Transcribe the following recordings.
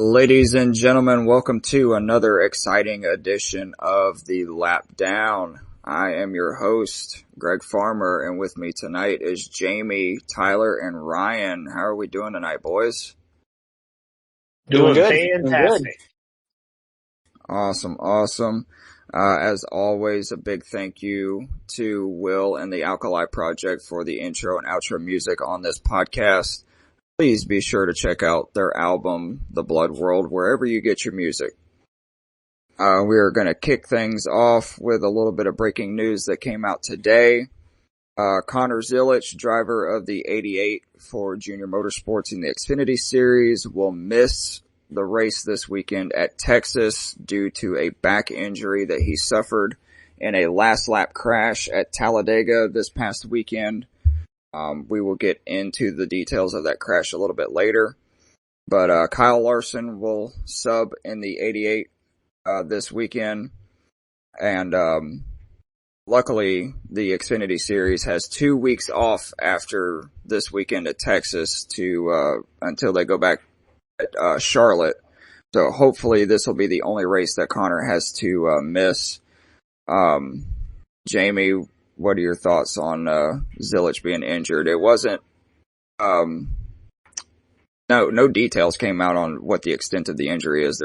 Ladies and gentlemen, welcome to another exciting edition of the Lap Down. I am your host, Greg Farmer, and with me tonight is Jamie, Tyler, and Ryan. How are we doing tonight, boys? Doing good. Fantastic. Awesome. As always, a big thank you to Will and the Alkali Project for the intro and outro music on this podcast. Please be sure to check out their album, The Blood World, wherever you get your music. We are going to kick things off with a little bit of breaking news that came out today. Connor Zilisch, driver of the 88 for Junior Motorsports in the Xfinity Series, will miss the race this weekend at Texas due to a back injury that he suffered in a last lap crash at Talladega this past weekend. We will get into the details of that crash a little bit later. But Kyle Larson will sub in the 88 this weekend. And luckily, the Xfinity Series has 2 weeks off after this weekend at Texas until they go back at Charlotte. So hopefully this will be the only race that Connor has to miss. Jamie, what are your thoughts on Zilisch being injured? It wasn't no details came out on what the extent of the injury is.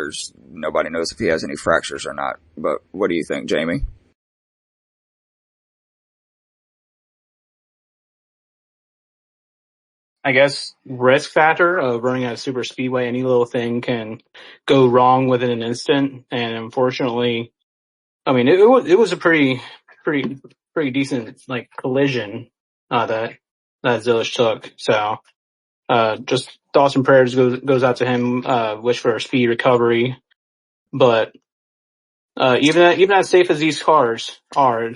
Nobody knows if he has any fractures or not. But what do you think, Jamie? I guess risk factor of running at a super speedway, any little thing can go wrong within an instant. And unfortunately, I mean, it was a pretty decent collision that Zilisch took. So just thoughts and prayers goes out to him. Wish for a speedy recovery. But even as safe as these cars are,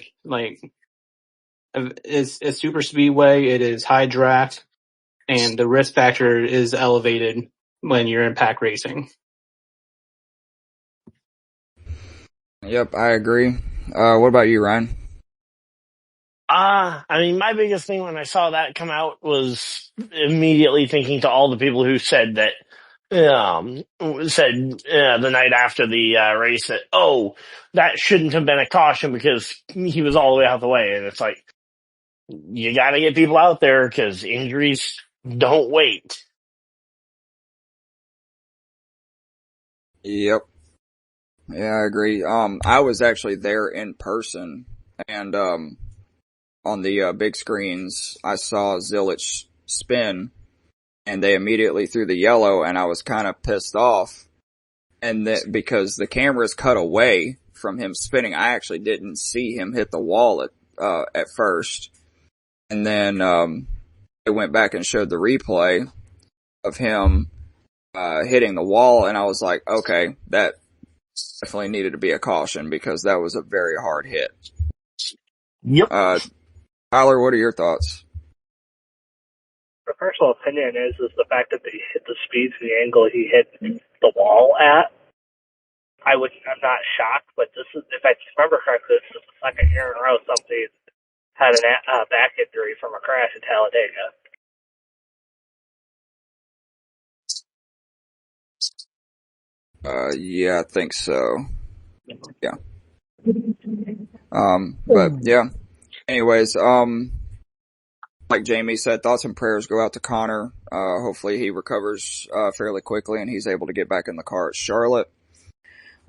it's super speedway. It is high draft, and the risk factor is elevated when you're in pack racing. Yep, I agree. What about you, Ryan? I mean, my biggest thing when I saw that come out was immediately thinking to all the people who said that, the night after the race that, that shouldn't have been a caution because he was all the way out the way. And it's like, you gotta get people out there because injuries don't wait. Yep. Yeah, I agree. I was actually there in person, and on the big screens, I saw Zilisch spin, and they immediately threw the yellow, and I was kind of pissed off. And because the cameras cut away from him spinning, I actually didn't see him hit the wall at first. And then they went back and showed the replay of him hitting the wall, and I was like, okay, that definitely needed to be a caution because that was a very hard hit. Yep. Tyler, what are your thoughts? My personal opinion is the fact that he hit the speeds and the angle he hit the wall at. I'm not shocked, but this is, if I remember correctly, this is the second year in a row somebody had a back injury from a crash at Talladega. Yeah, I think so. Yeah. But yeah. Anyways, like Jamie said, thoughts and prayers go out to Connor. Hopefully he recovers fairly quickly and he's able to get back in the car at Charlotte.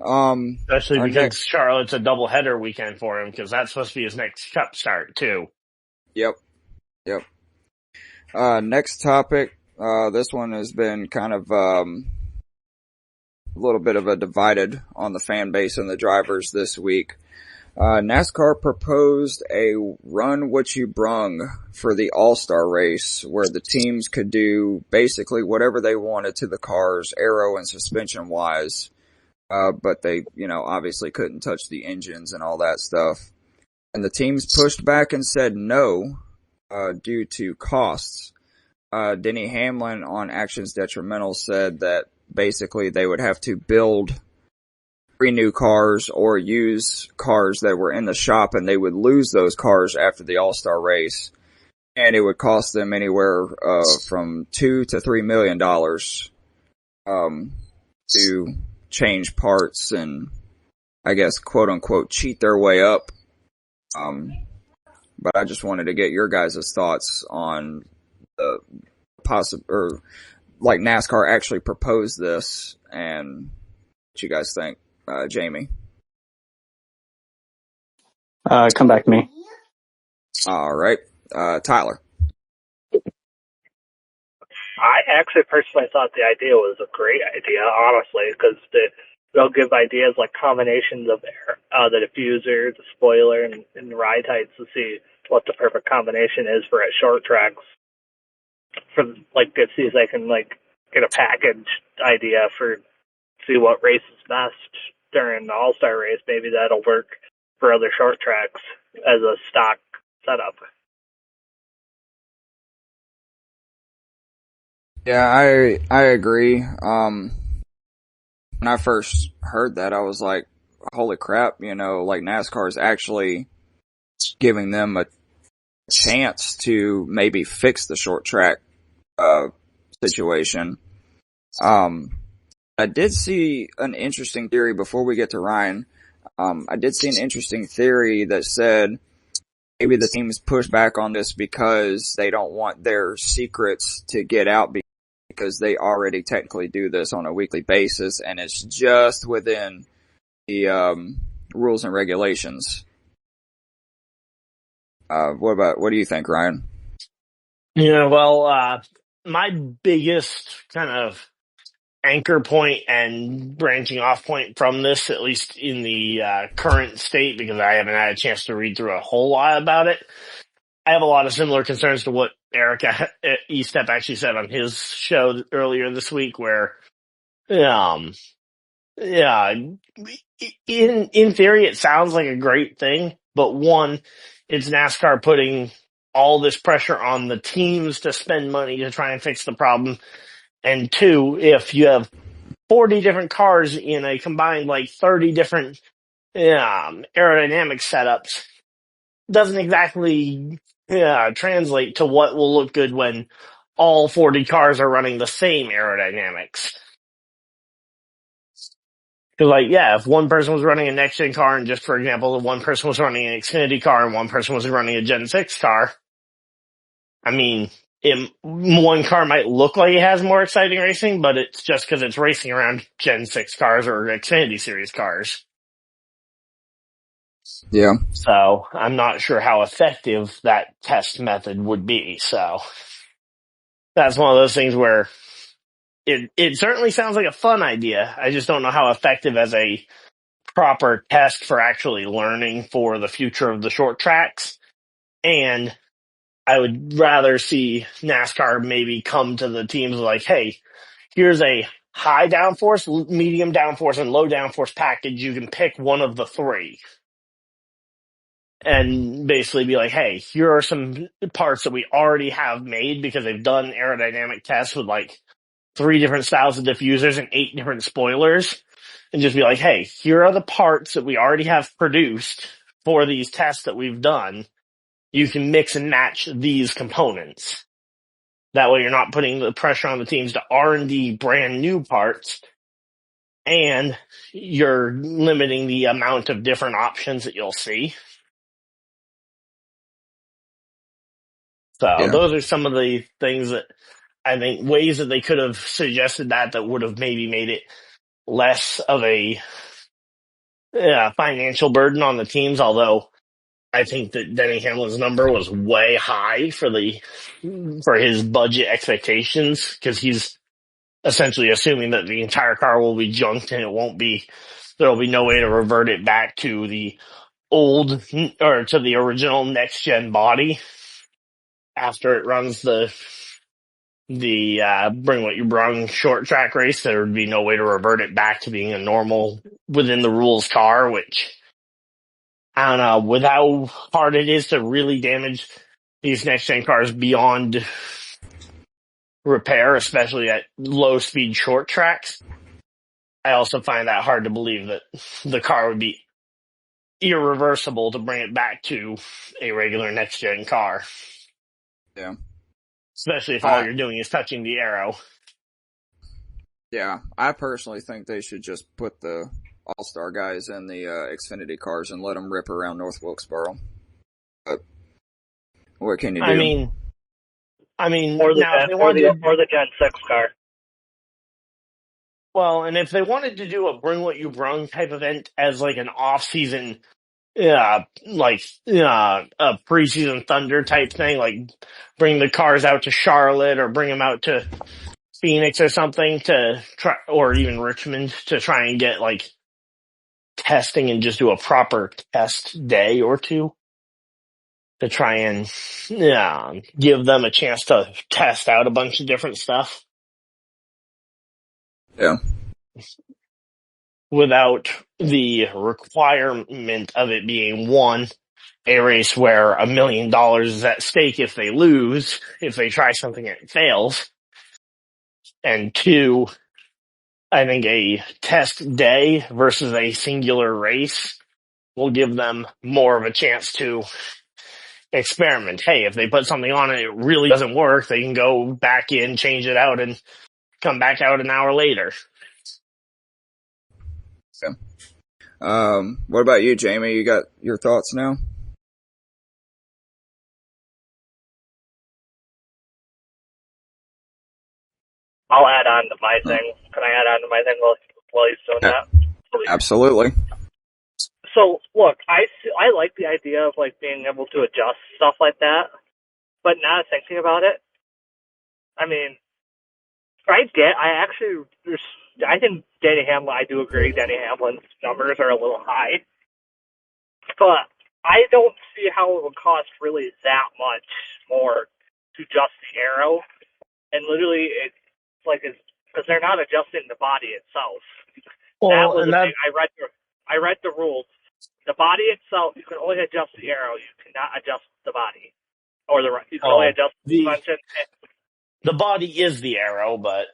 Especially because Charlotte's a doubleheader weekend for him because that's supposed to be his next Cup start too. Yep. Next topic. This one has been kind of a little bit of a divided on the fan base and the drivers this week. NASCAR proposed a run what you brung for the All-Star race where the teams could do basically whatever they wanted to the cars, aero and suspension wise. But they, obviously couldn't touch the engines and all that stuff. And the teams pushed back and said no, due to costs. Denny Hamlin on Actions Detrimental said that basically they would have to build 3 new cars or use cars that were in the shop and they would lose those cars after the All-Star race. And it would cost them anywhere, from $2 to $3 million. to change parts and, I guess, quote unquote, cheat their way up. But I just wanted to get your guys' thoughts on the or like NASCAR actually proposed this and what you guys think. Jamie. Come back to me. All right. Tyler. I actually personally thought the idea was a great idea, honestly, because they'll give ideas like combinations of the diffuser, the spoiler, and the ride heights to see what the perfect combination is for at short tracks. For like to see if they can like get a package idea for see what race is best during the All-Star race. Maybe that'll work for other short tracks as a stock setup. Yeah, I agree. When I first heard that, I was like, holy crap, like NASCAR is actually giving them a chance to maybe fix the short track, situation. I did see an interesting theory before we get to Ryan. I did see an interesting theory that said maybe the teams push back on this because they don't want their secrets to get out because they already technically do this on a weekly basis and it's just within the rules and regulations. What do you think, Ryan? Yeah, well, my biggest kind of anchor point and branching off point from this, at least in the current state, because I haven't had a chance to read through a whole lot about it, I have a lot of similar concerns to what Eric Estep actually said on his show earlier this week, where, yeah, in theory, it sounds like a great thing, but one, it's NASCAR putting all this pressure on the teams to spend money to try and fix the problem. And two, if you have 40 different cars in a combined like 30 different aerodynamic setups, doesn't exactly translate to what will look good when all 40 cars are running the same aerodynamics. Because, like, yeah, if one person was running a next-gen car and just, for example, one person was running an Xfinity car and one person was running a Gen 6 car, I mean, one car might look like it has more exciting racing, but it's just because it's racing around Gen 6 cars or Xfinity Series cars. Yeah. So I'm not sure how effective that test method would be. So that's one of those things where it certainly sounds like a fun idea. I just don't know how effective as a proper test for actually learning for the future of the short tracks. And I would rather see NASCAR maybe come to the teams like, hey, here's a high downforce, medium downforce, and low downforce package. You can pick one of the three. And basically be like, hey, here are some parts that we already have made because they've done aerodynamic tests with like 3 different styles of diffusers and 8 different spoilers. And just be like, hey, here are the parts that we already have produced for these tests that we've done. You can mix and match these components. That way you're not putting the pressure on the teams to R&D brand new parts, and you're limiting the amount of different options that you'll see. So those are some of the things that I think ways that they could have suggested that would have maybe made it less of a financial burden on the teams. Although I think that Denny Hamlin's number was way high for his budget expectations, because he's essentially assuming that the entire car will be junked and there will be no way to revert it back to the old or to the original next gen body after it runs the bring what you brung short track race. There would be no way to revert it back to being a normal within the rules car, which I don't know, with how hard it is to really damage these next gen cars beyond repair, especially at low speed short tracks. I also find that hard to believe that the car would be irreversible to bring it back to a regular next gen car. Yeah. Especially if all you're doing is touching the aero. Yeah, I personally think they should just put the all-star guys in the Xfinity cars and let them rip around North Wilkesboro. But what can you I do? mean, Or the now if they wanted to, or the Gen 6 car. well, and if they wanted to do a bring what you brung type event as like an off-season, a preseason Thunder type thing, like bring the cars out to Charlotte or bring them out to Phoenix or something to try, or even Richmond to try and get like testing and just do a proper test day or two to try and give them a chance to test out a bunch of different stuff Yeah, without the requirement of it being one, a race where $1 million is at stake if they lose, if they try something and it fails, and two, I think a test day versus a singular race will give them more of a chance to experiment. Hey, if they put something on and it really doesn't work, they can go back in, change it out, and come back out an hour later. What about you, Jamie? You got your thoughts now? I'll add on to my thing. Can I add on to my thing while he's doing that? Absolutely. So, look, I like the idea of, like, being able to adjust stuff like that, but now thinking about it, I mean, I think Danny Hamlin, I do agree Danny Hamlin's numbers are a little high, but I don't see how it would cost really that much more to adjust the arrow, and literally, because they're not adjusting the body itself. Well, I read the rules. The body itself, you can only adjust the arrow. You cannot adjust the body, you can only adjust the suspension. The body is the arrow, but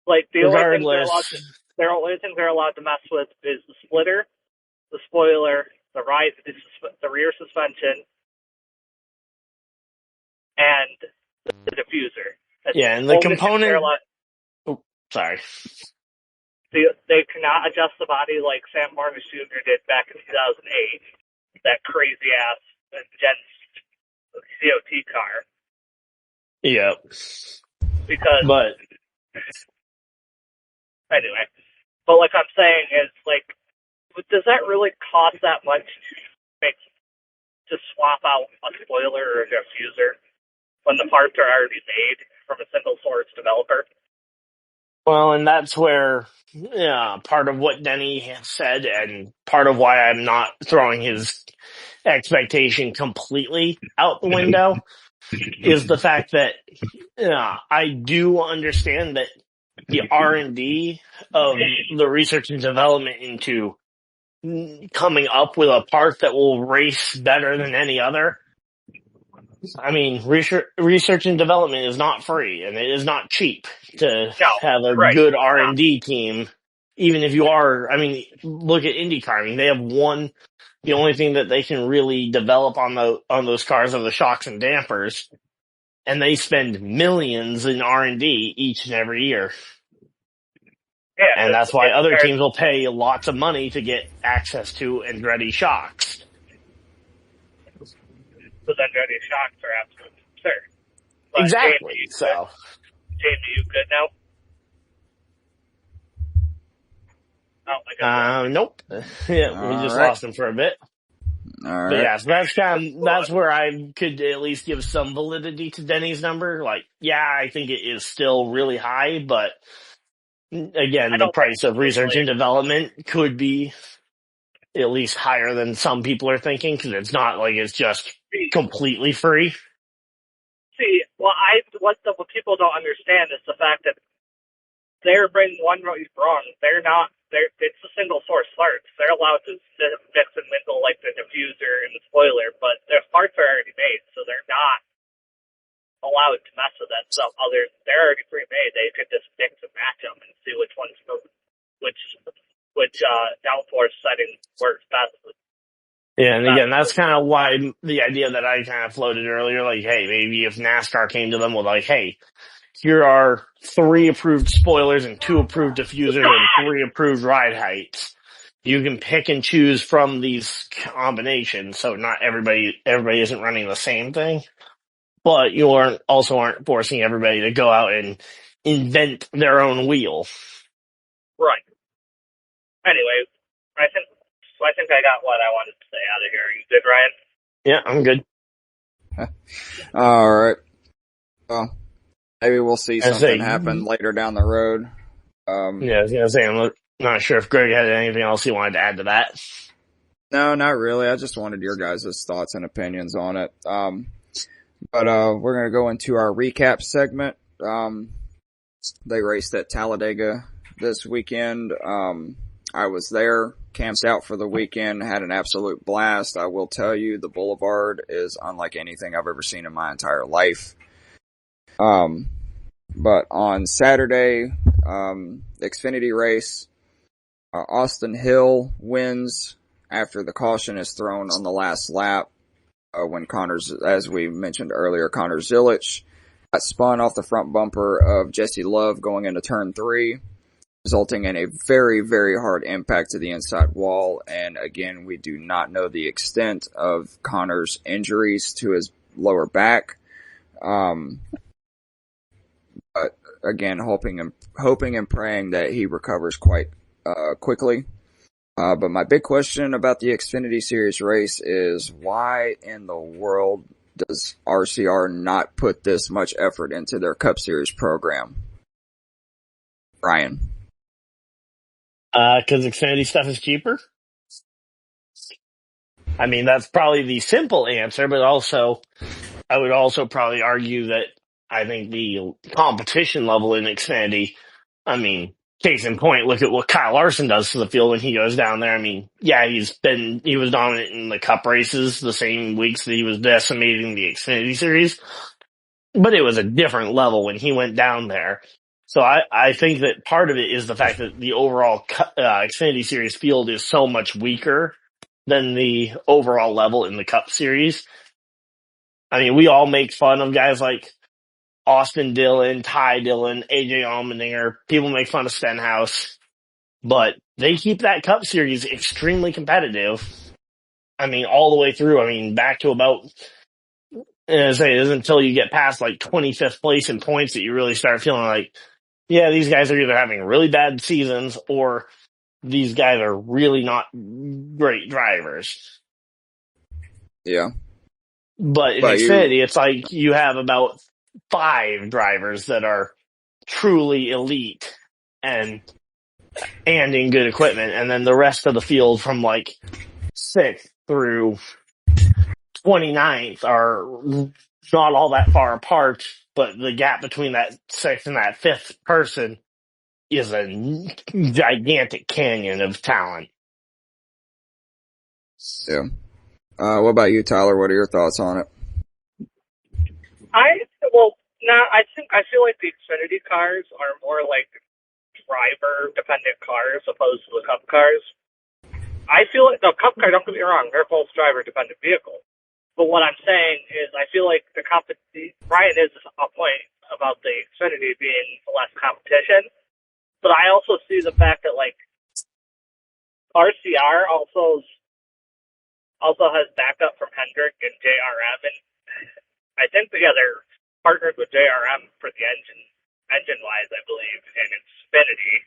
Like the regardless, only things they're allowed to mess with is the splitter, the spoiler, the rear suspension, and the diffuser. and the component. Sorry. They cannot adjust the body like Sam Marcus Jr. did back in 2008. That crazy ass Gen COT car. Yep. Anyway, but like I'm saying is like, does that really cost that much to swap out a spoiler or a diffuser when the parts are already made from a single source developer? Well, and that's where part of what Denny said, and part of why I'm not throwing his expectation completely out the window, is the fact that I do understand that the R&D of the research and development into coming up with a part that will race better than any other. I mean, research and development is not free, and it is not cheap to have a good R&D team. Even if you are, I mean, look at IndyCar. I mean, they have the only thing that they can really develop on those cars are the shocks and dampers, and they spend millions in R&D each and every year. Yeah, and that's why other teams will pay lots of money to get access to Andretti shocks. Because Andretti shocks are absolutely absurd. But Exactly. Jamie, you good now? Oh, I guess nope. Yeah, we just lost him for a bit. All right. But yeah, so that's where I could at least give some validity to Denny's number. Like, yeah, I think it is still really high, but again, the price of research and development could be at least higher than some people are thinking, because it's not like it's just completely free. See, what people don't understand is the fact that they're bringing one what you've wrong. It's a single source parts. They're allowed to mix and mingle like the diffuser and the spoiler, but their parts are already made, so they're not allowed to mess with that stuff. They're already pre-made. They could just mix and match them and see which downforce setting works best. Yeah, and again, that's kind of why the idea that I kind of floated earlier, like, hey, maybe if NASCAR came to them with like, hey, here are 3 approved spoilers and 2 approved diffusers and 3 approved ride heights. You can pick and choose from these combinations, so not everybody isn't running the same thing. But you aren't forcing everybody to go out and invent their own wheel. Right. Anyway, I think I got what I wanted to say out of here. You good, Ryan? Yeah, I'm good. All right. Well, maybe we'll see something happen later down the road. Yeah, I was gonna say, I'm not sure if Greg had anything else he wanted to add to that. No, not really. I just wanted your guys' thoughts and opinions on it. But we're gonna go into our recap segment. They raced at Talladega this weekend. I was there, camped out for the weekend, had an absolute blast. I will tell you, the Boulevard is unlike anything I've ever seen in my entire life. But on Saturday, the Xfinity race, Austin Hill wins after the caution is thrown on the last lap. When as we mentioned earlier, Connor Zilisch got spun off the front bumper of Jesse Love going into turn 3, resulting in a very, very hard impact to the inside wall. And again, we do not know the extent of Connor's injuries to his lower back. But again, hoping and praying that he recovers quite quickly. But my big question about the Xfinity Series race is, why in the world does RCR not put this much effort into their Cup Series program? Ryan? 'Cause Xfinity stuff is cheaper? I mean, that's probably the simple answer, but also, I would also probably argue that I think the competition level in Xfinity, I mean, case in point, look at what Kyle Larson does to the field when he goes down there. I mean, yeah, he was dominant in the Cup races the same weeks that he was decimating the Xfinity Series, but it was a different level when he went down there. So I think that part of it is the fact that the overall Xfinity Series field is so much weaker than the overall level in the Cup Series. I mean, we all make fun of guys like Austin Dillon, Ty Dillon, AJ Allmendinger. People make fun of Stenhouse, but they keep that Cup Series extremely competitive. I mean, all the way through. I mean, back to about, as I say, it isn't until you get past like 25th place in points that you really start feeling like, yeah, these guys are either having really bad seasons or these guys are really not great drivers. Yeah. But in Xfinity, it's like you have about 5 drivers that are truly elite and in good equipment, and then the rest of the field from like 6th through 29th are not all that far apart, but the gap between that 6th and that 5th person is a gigantic canyon of talent. Yeah. What about you, Tyler? What are your thoughts on it? I feel like the Xfinity cars are more like driver-dependent cars opposed to the Cup cars. I feel like the Cup car, don't get me wrong, they're both driver-dependent vehicles. But what I'm saying is I feel like Ryan is a point about the Xfinity being less competition, but I also see the fact that, like, RCR also has backup from Hendrick and JRM, and I think they're partnered with JRM for the engine-wise, I believe, in Xfinity,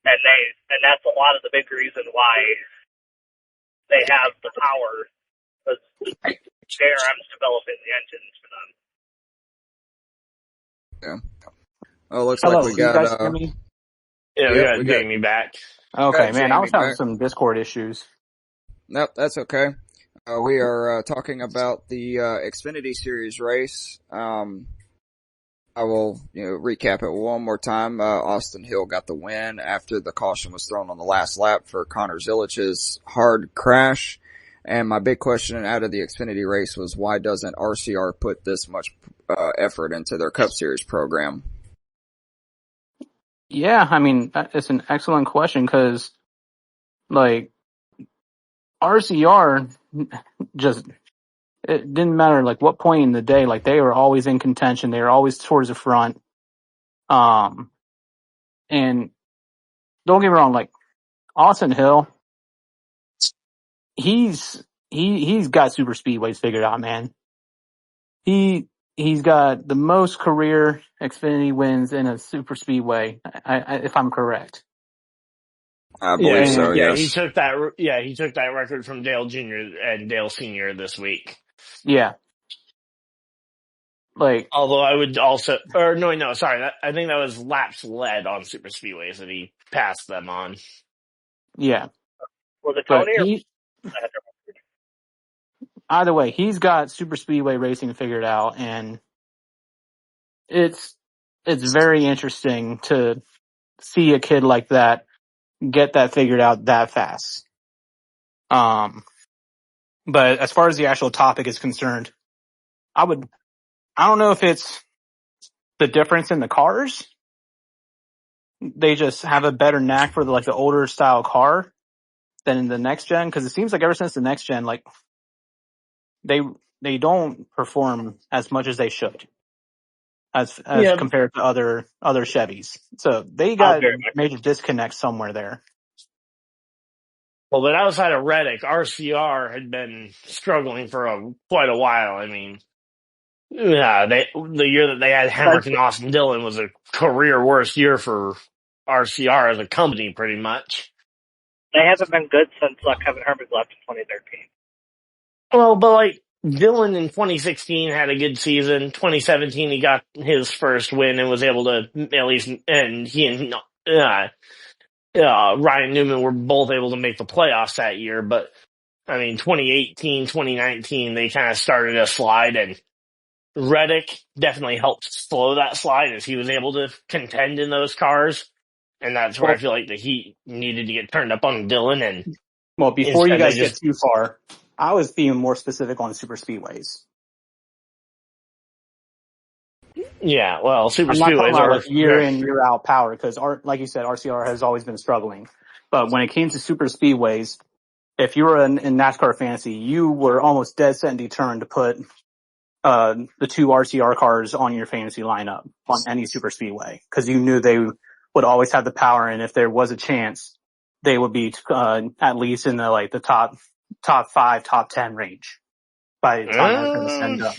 and that's a lot of the big reason why they have the power, because JRM's developing the engines for them. Yeah. Oh, looks like we got. You guys hear me? Yeah, we got Jamie back. Okay, man, I was having some Discord issues. Nope, that's okay. We are talking about the Xfinity Series race. I will recap it one more time. Austin Hill got the win after the caution was thrown on the last lap for Connor Zilich's hard crash. And my big question out of the Xfinity race was, why doesn't RCR put this much effort into their Cup Series program? Yeah, I mean, it's an excellent question because, like, RCR just, it didn't matter, like, what point in the day, like, they were always in contention. They were always towards the front. And don't get me wrong, like Austin Hill, he's got super speedways figured out, man. He's got the most career Xfinity wins in a super speedway, if I'm correct. I believe so. Yeah, Yes. he took that record from Dale Jr. and Dale Sr. this week. Yeah. Like, although I would also, or no, sorry, I think that was laps led on super speedways that he passed them on. Yeah. Was it But Tony either way, he's got super speedway racing figured out, and it's very interesting to see a kid like that get that figured out that fast. But as far as the actual topic is concerned, I don't know if it's the difference in the cars. They just have a better knack for the older style car than in the next gen, because it seems like ever since the next gen, like they don't perform as much as they should as compared to other Chevys. So they got major disconnects somewhere there. Well, but outside of Reddick, RCR had been struggling for quite a while. I mean, yeah, the year that they had Henrik and Austin Dillon was a career worst year for RCR as a company, pretty much. They haven't been good since Kevin Herman left in 2013. Well, but Dillon in 2016 had a good season. 2017 he got his first win and was able to at least, and he and Ryan Newman were both able to make the playoffs that year. But I mean, 2018, 2019 they kind of started a slide, and Reddick definitely helped slow that slide as he was able to contend in those cars. And that's where I feel like the heat needed to get turned up on Dillon. And well, before you guys get too far, I was being more specific on super speedways. Yeah, well, super I'm speedways not are year in, year out power, because like you said, RCR has always been struggling. But when it came to super speedways, if you were in NASCAR fantasy, you were almost dead set and determined to put the two RCR cars on your fantasy lineup on any super speedway, because you knew they would always have the power, and if there was a chance, they would be at least in the top 5, top 10 range by the time everything's said and done.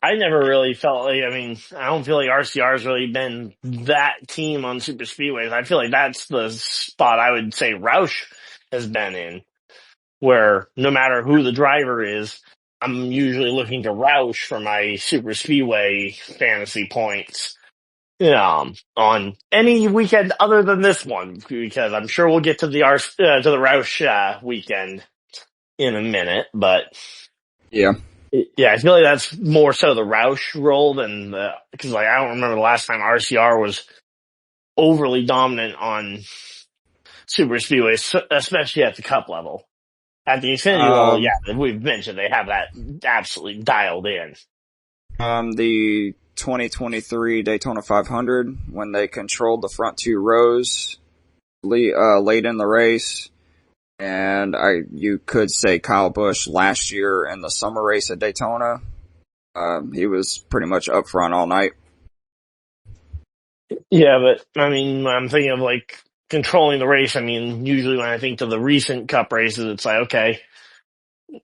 I never really felt I don't feel like RCR has really been that team on super speedways. I feel like that's the spot I would say Roush has been in, where no matter who the driver is, I'm usually looking to Roush for my super speedway fantasy points. On any weekend other than this one, because I'm sure we'll get to the Roush weekend in a minute, but yeah, I feel like that's more so the Roush role than because I don't remember the last time RCR was overly dominant on super speedways, especially at the Cup level. At the Xfinity level, yeah, we've mentioned they have that absolutely dialed in. The 2023 Daytona 500, when they controlled the front two rows late in the race, and you could say Kyle Busch last year in the summer race at Daytona, he was pretty much up front all night. Yeah, but when I'm thinking of controlling the race, usually when I think to the recent Cup races, it's okay.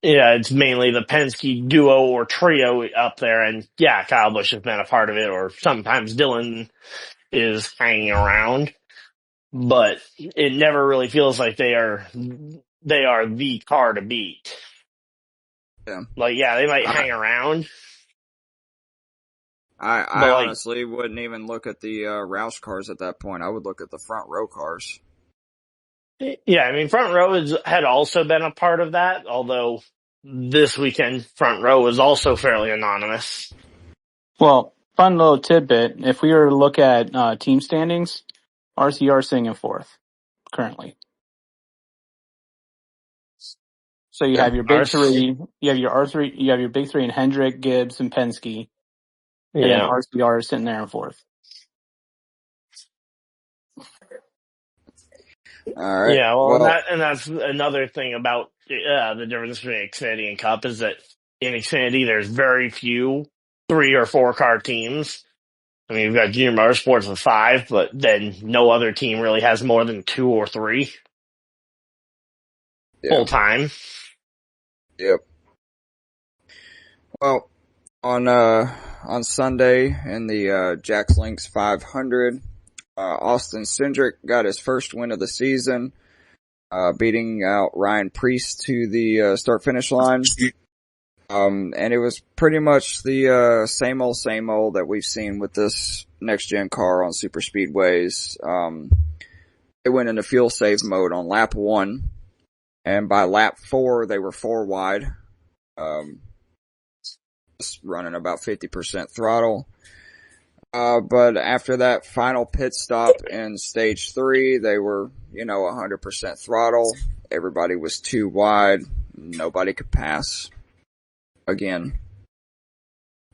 Yeah, it's mainly the Penske duo or trio up there, and yeah, Kyle Busch has been a part of it, or sometimes Dillon is hanging around, but it never really feels like they are the car to beat. Yeah, they might hang around. I honestly wouldn't even look at the Roush cars at that point. I would look at the front row cars. Yeah, front row had also been a part of that, although this weekend front row was also fairly anonymous. Well, fun little tidbit, if we were to look at team standings, RCR sitting in 4th currently. So you have your big three, you have your big three in Hendrick, Gibbs, and Penske. And then RCR is sitting there in 4th. All right. Yeah, well, and that's another thing about the difference between Xfinity and Cup is that in Xfinity there's very few 3 or 4 car teams. I mean, you've got Junior Motorsports with 5, but then no other team really has more than 2 or 3 full time. Yep. Well, on Sunday in the Jax Links 500, Austin Cindric got his first win of the season, beating out Ryan Preece to the start finish line. And it was pretty much the same old that we've seen with this next gen car on super speedways. They went into fuel save mode on lap 1, and by lap 4 they were 4 wide, running about 50% throttle. But after that final pit stop in stage 3, they were, 100% throttle. Everybody was 2 wide. Nobody could pass again.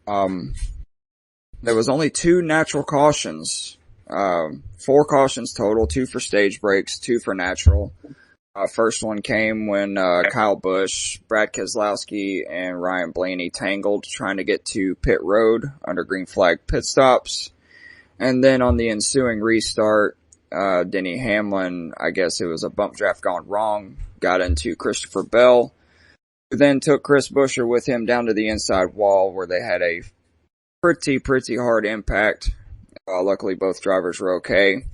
There was only 2 natural cautions, 4 cautions total, 2 for stage breaks, 2 for natural. First one came when Kyle Busch, Brad Keselowski, and Ryan Blaney tangled trying to get to pit road under green flag pit stops. And then on the ensuing restart, Denny Hamlin, I guess it was a bump draft gone wrong, got into Christopher Bell, who then took Chris Buescher with him down to the inside wall where they had a pretty hard impact. Luckily both drivers were okay.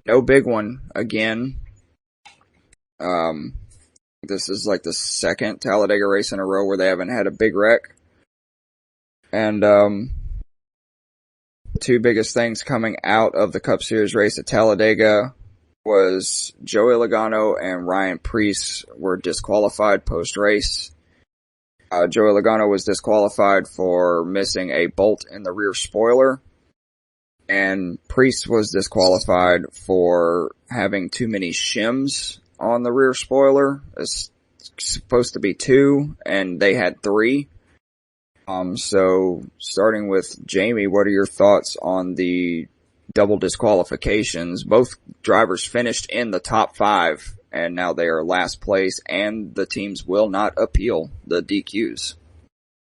No big one again. This is like the second Talladega race in a row where they haven't had a big wreck. And 2 biggest things coming out of the Cup Series race at Talladega was Joey Logano and Ryan Preece were disqualified post-race. Joey Logano was disqualified for missing a bolt in the rear spoiler, and Preece was disqualified for having too many shims on the rear spoiler. It's supposed to be 2, and they had 3. So starting with Jamie, what are your thoughts on the double disqualifications? Both drivers finished in the top 5, and now they are last place, and the teams will not appeal the DQs.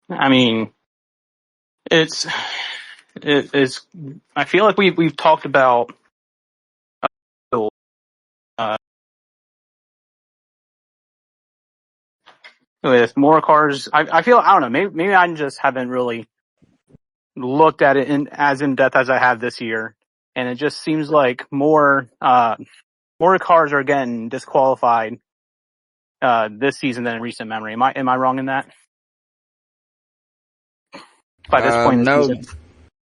I mean, it's. I feel like we've talked about with more cars. I feel, I don't know, maybe I just haven't really looked at it as in depth as I have this year, and it just seems like more cars are getting disqualified this season than in recent memory. Am I wrong in that? By this point in the season?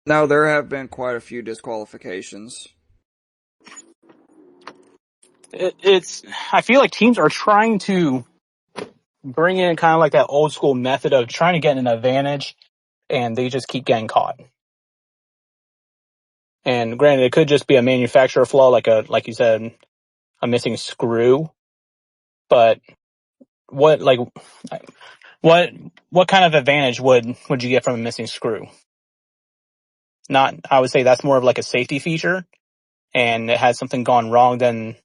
No, there have been quite a few disqualifications. I feel like teams are trying to bring in kind of like that old school method of trying to get an advantage, and they just keep getting caught. And granted, it could just be a manufacturer flaw, like you said, a missing screw. But what kind of advantage would you get from a missing screw? I would say that's more of like a safety feature, and it had something gone wrong, then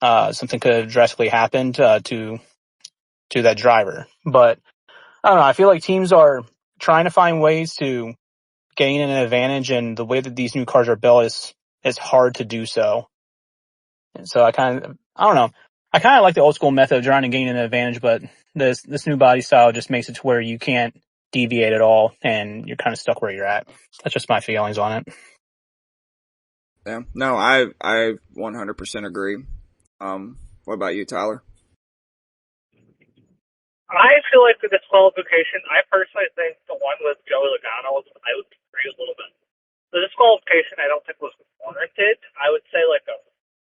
something could have drastically happened to that driver. But I don't know. I feel like teams are trying to find ways to gain an advantage, and the way that these new cars are built is hard to do so. And so I don't know. I kind of like the old school method of trying to gain an advantage, but this new body style just makes it to where you can't deviate at all, and you're kind of stuck where you're at. That's just my feelings on it. Yeah, no, I 100% agree. What about you, Tyler? I feel like the disqualification, I personally think the one with Joey Logano, I would agree a little bit. The disqualification I don't think was warranted. I would say like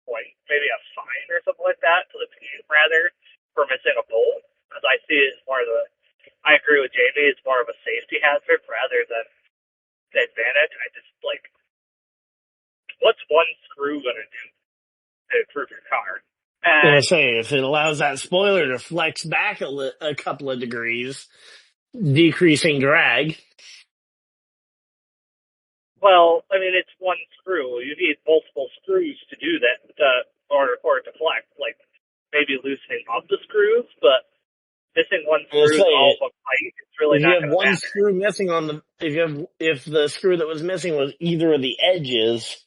maybe a fine or something like that to the team rather for missing a bolt. Because I see it as more of I agree with Jamie, it's more of a safety hazard rather than the advantage. I just what's one screw going to do to improve your car? I say, if it allows that spoiler to flex back a couple of degrees, decreasing drag. Well, I mean, it's one screw. You need multiple screws to do that, or to flex. Like maybe loosening up the screws, but missing one screw all of a pipe really if you not have going to one matter. screw missing on the if the screw that was missing was either of the edges,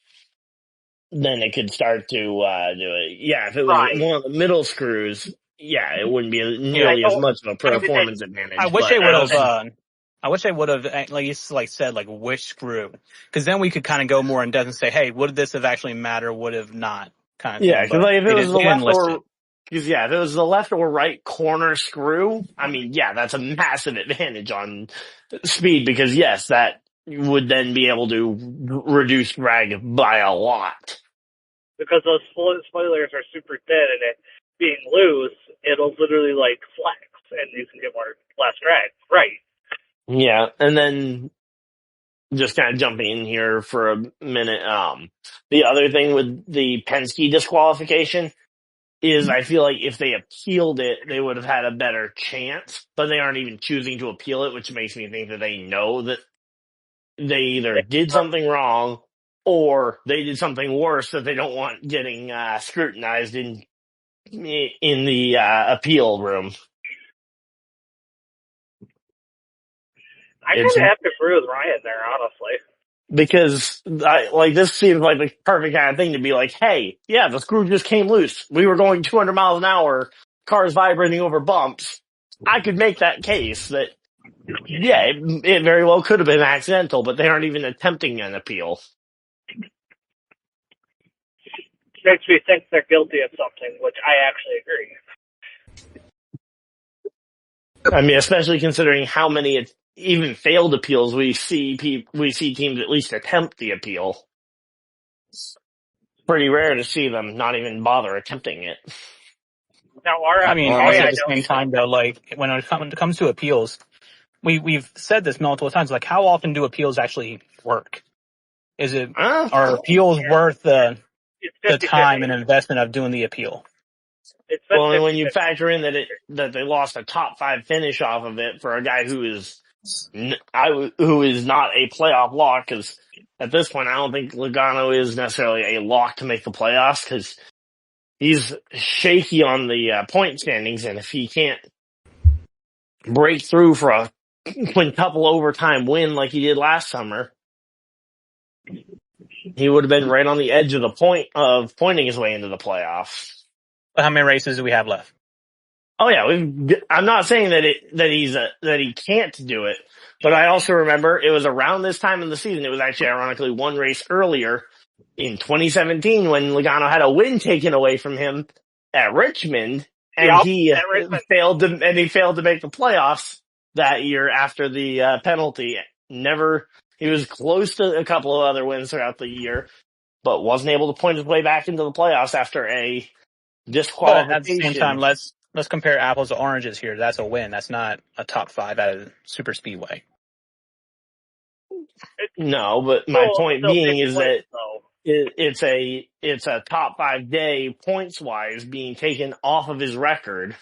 then it could start to do it. Yeah, if it was Right. one of the middle screws, yeah, it wouldn't be Yeah. nearly as much of a performance I advantage. wish But they I would don't have. think. I wish they would have said like which screw, because then we could kind of go more in depth and say, hey, would this have actually mattered? Would have not, kind of Yeah, thing. because But like if it was the they didn't left list it. or because yeah, if it was the left or right corner screw, I mean, yeah, that's a massive advantage on speed because yes, that would then be able to reduce drag by a lot. Because those spoilers are super thin, and it being loose, it'll literally like flex, and you can get less drag. Right. Yeah, and then just kind of jumping in here for a minute. The other thing with the Penske disqualification is I feel like if they appealed it, they would have had a better chance, but they aren't even choosing to appeal it, which makes me think that they know that they either did something wrong or they did something worse that they don't want getting scrutinized in the appeal room. I It's kind of have to agree with Ryan there, honestly. because this seems like the perfect kind of thing to be like, hey, yeah, the screw just came loose. We were going 200 miles an hour, cars vibrating over bumps. I could make that case that, yeah, it very well could have been accidental, but they aren't even attempting an appeal. Makes me think they're guilty of something, which I actually agree. I mean, especially considering how many even failed appeals we see teams at least attempt the appeal. It's pretty rare to see them not even bother attempting it. Now, I mean, Well, I also mean, at the same time though, like when it comes to appeals, we've said this multiple times. Like, how often do appeals actually work? Are appeals worth the it's time 50-50. and investment of doing the appeal? It's been Well, and when you 50-50. factor in that they lost a top 5 finish off of it for a guy who is not a playoff lock, because at this point I don't think Logano is necessarily a lock to make the playoffs because he's shaky on the point standings, and if he can't break through for a quintuple overtime win like he did last summer, he would have been right on the edge of pointing his way into the playoffs. But how many races do we have left? Oh yeah, I'm not saying that he can't do it, but I also remember it was around this time in the season. It was actually ironically one race earlier in 2017 when Logano had a win taken away from him at Richmond, and he failed to make the playoffs that year after the penalty. He was close to a couple of other wins throughout the year, but wasn't able to point his way back into the playoffs after a disqualification. But at the same time, let's compare apples to oranges here. That's a win. That's not a top 5 at a super speedway. No, but my point being is that it's a top 5 day points wise being taken off of his record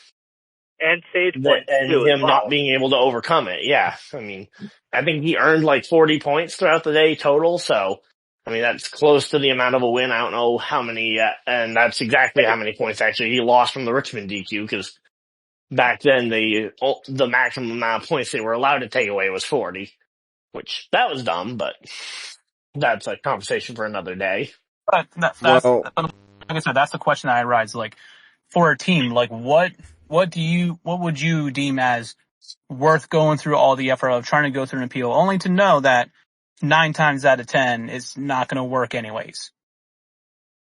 and stage points and him not being able to overcome it. Yeah, I mean, I think he earned like 40 points throughout the day total. So, I mean, that's close to the amount of a win. I don't know how many, and that's exactly how many points actually he lost from the Richmond DQ, because back then the maximum amount of points they were allowed to take away was 40, which that was dumb, but that's a conversation for another day. But like I said, that's the question I rise. Like, for a team, like what would you deem as worth going through all the effort of trying to go through an appeal, only to know that 9 times out of 10 it's not going to work anyways?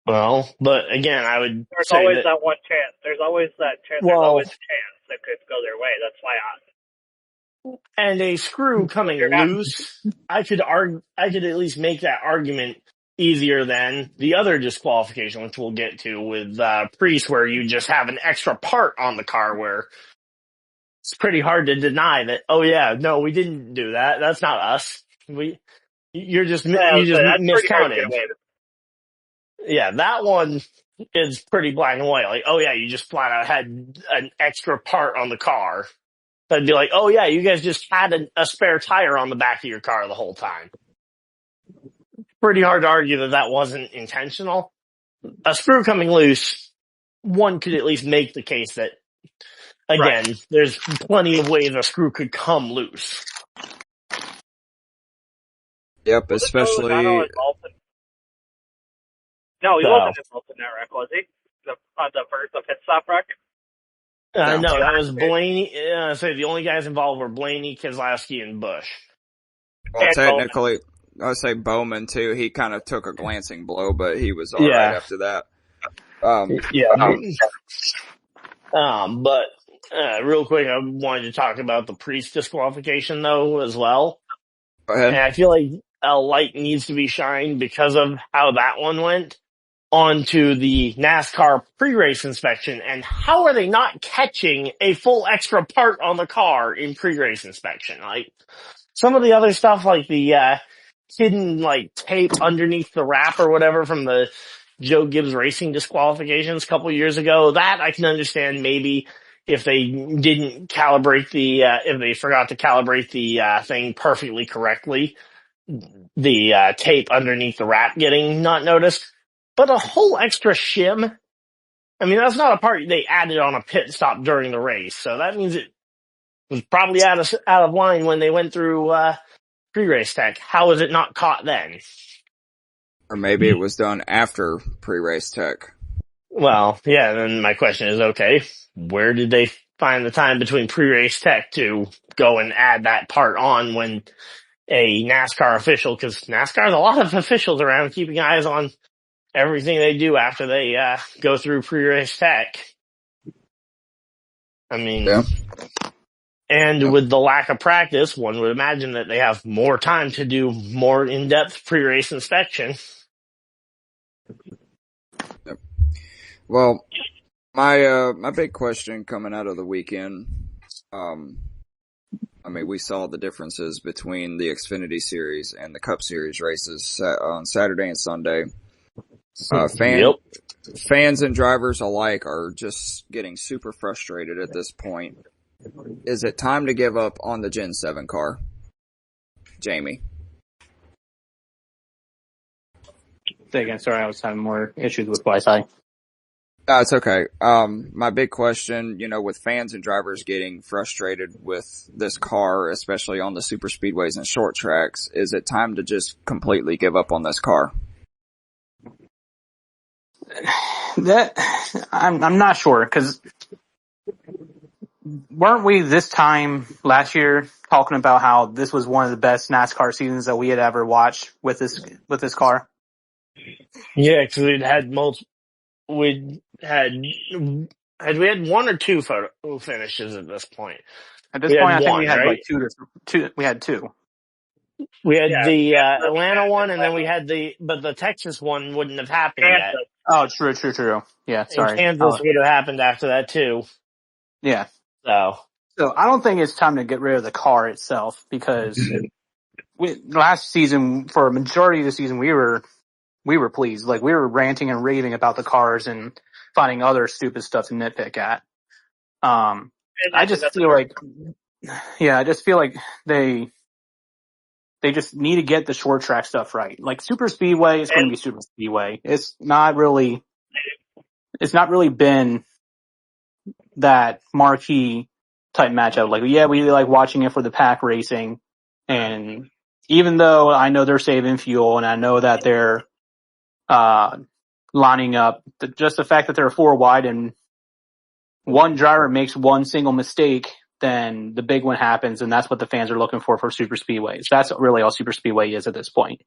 Well, but again, I would There's say always that one chance. There's always that chance. There's always a chance that could go their way. That's why and a screw coming loose, I could at least make that argument easier than the other disqualification, which we'll get to with Priest, where you just have an extra part on the car, where it's pretty hard to deny that. Oh yeah, no, we didn't do that. That's not us. You just miscounted. Yeah, that one is pretty black and white. Like, oh yeah, you just flat out had an extra part on the car. I'd be like, oh yeah, you guys just had a spare tire on the back of your car the whole time. Pretty hard to argue that wasn't intentional. A screw coming loose, one could at least make the case that, again, there's plenty of ways a screw could come loose. Yep, especially. No, he wasn't involved in that wreck, was he? The pit stop wreck? No. No, that was Blaney. So the only guys involved were Blaney, Keselowski, and Bush. Well, And technically, I'd say Bowman too. He kind of took a glancing blow, but he was all right after that. But real quick, I wanted to talk about the Priest disqualification though as well. Go ahead. And I feel like a light needs to be shined because of how that one went onto the NASCAR pre-race inspection, and how are they not catching a full extra part on the car in pre-race inspection? Like some of the other stuff, like the hidden like tape underneath the wrap or whatever from the Joe Gibbs Racing disqualifications a couple years ago, that I can understand maybe if they didn't calibrate if they forgot to calibrate the thing perfectly correctly, the tape underneath the wrap getting not noticed. But a whole extra shim, I mean, that's not a part they added on a pit stop during the race. So that means it was probably out of line when they went through pre-race tech. How was it not caught then? Or maybe it was done after pre-race tech. Well, yeah, then my question is, okay, where did they find the time between pre-race tech to go and add that part on when a NASCAR official, because NASCAR's a lot of officials around keeping eyes on everything they do after they go through pre-race tech. I mean, and with the lack of practice, one would imagine that they have more time to do more in-depth pre-race inspection. Yep. Well, my big question coming out of the weekend, I mean, we saw the differences between the Xfinity Series and the Cup Series races on Saturday and Sunday. Fans and drivers alike are just getting super frustrated at this point. Is it time to give up on the Gen 7 car? Jamie. Say again, sorry, I was having more issues with Wi-Fi. It's okay. My big question, with fans and drivers getting frustrated with this car, especially on the super speedways and short tracks, is it time to just completely give up on this car? That I'm not sure, because weren't we this time last year talking about how this was one of the best NASCAR seasons that we had ever watched with this car? Yeah, because we had one or two photo finishes at this point. At this point, I think we had like two. We had two. We had the Atlanta one, and then we had but the Texas one wouldn't have happened yet. Oh, true. Yeah, sorry. And Kansas would have happened after that too. Yeah. So I don't think it's time to get rid of the car itself, because last season, for a majority of the season, we were pleased. Like, we were ranting and raving about the cars and finding other stupid stuff to nitpick at. I just feel like they just need to get the short track stuff right. Like, super speedway is going to be super speedway. It's not really been that marquee type matchup. Like, yeah, we like watching it for the pack racing. And even though I know they're saving fuel and I know that they're, lining up, just the fact that they're 4 wide and one driver makes one single mistake, then the big one happens, and that's what the fans are looking for super speedways. That's really all super speedway is at this point.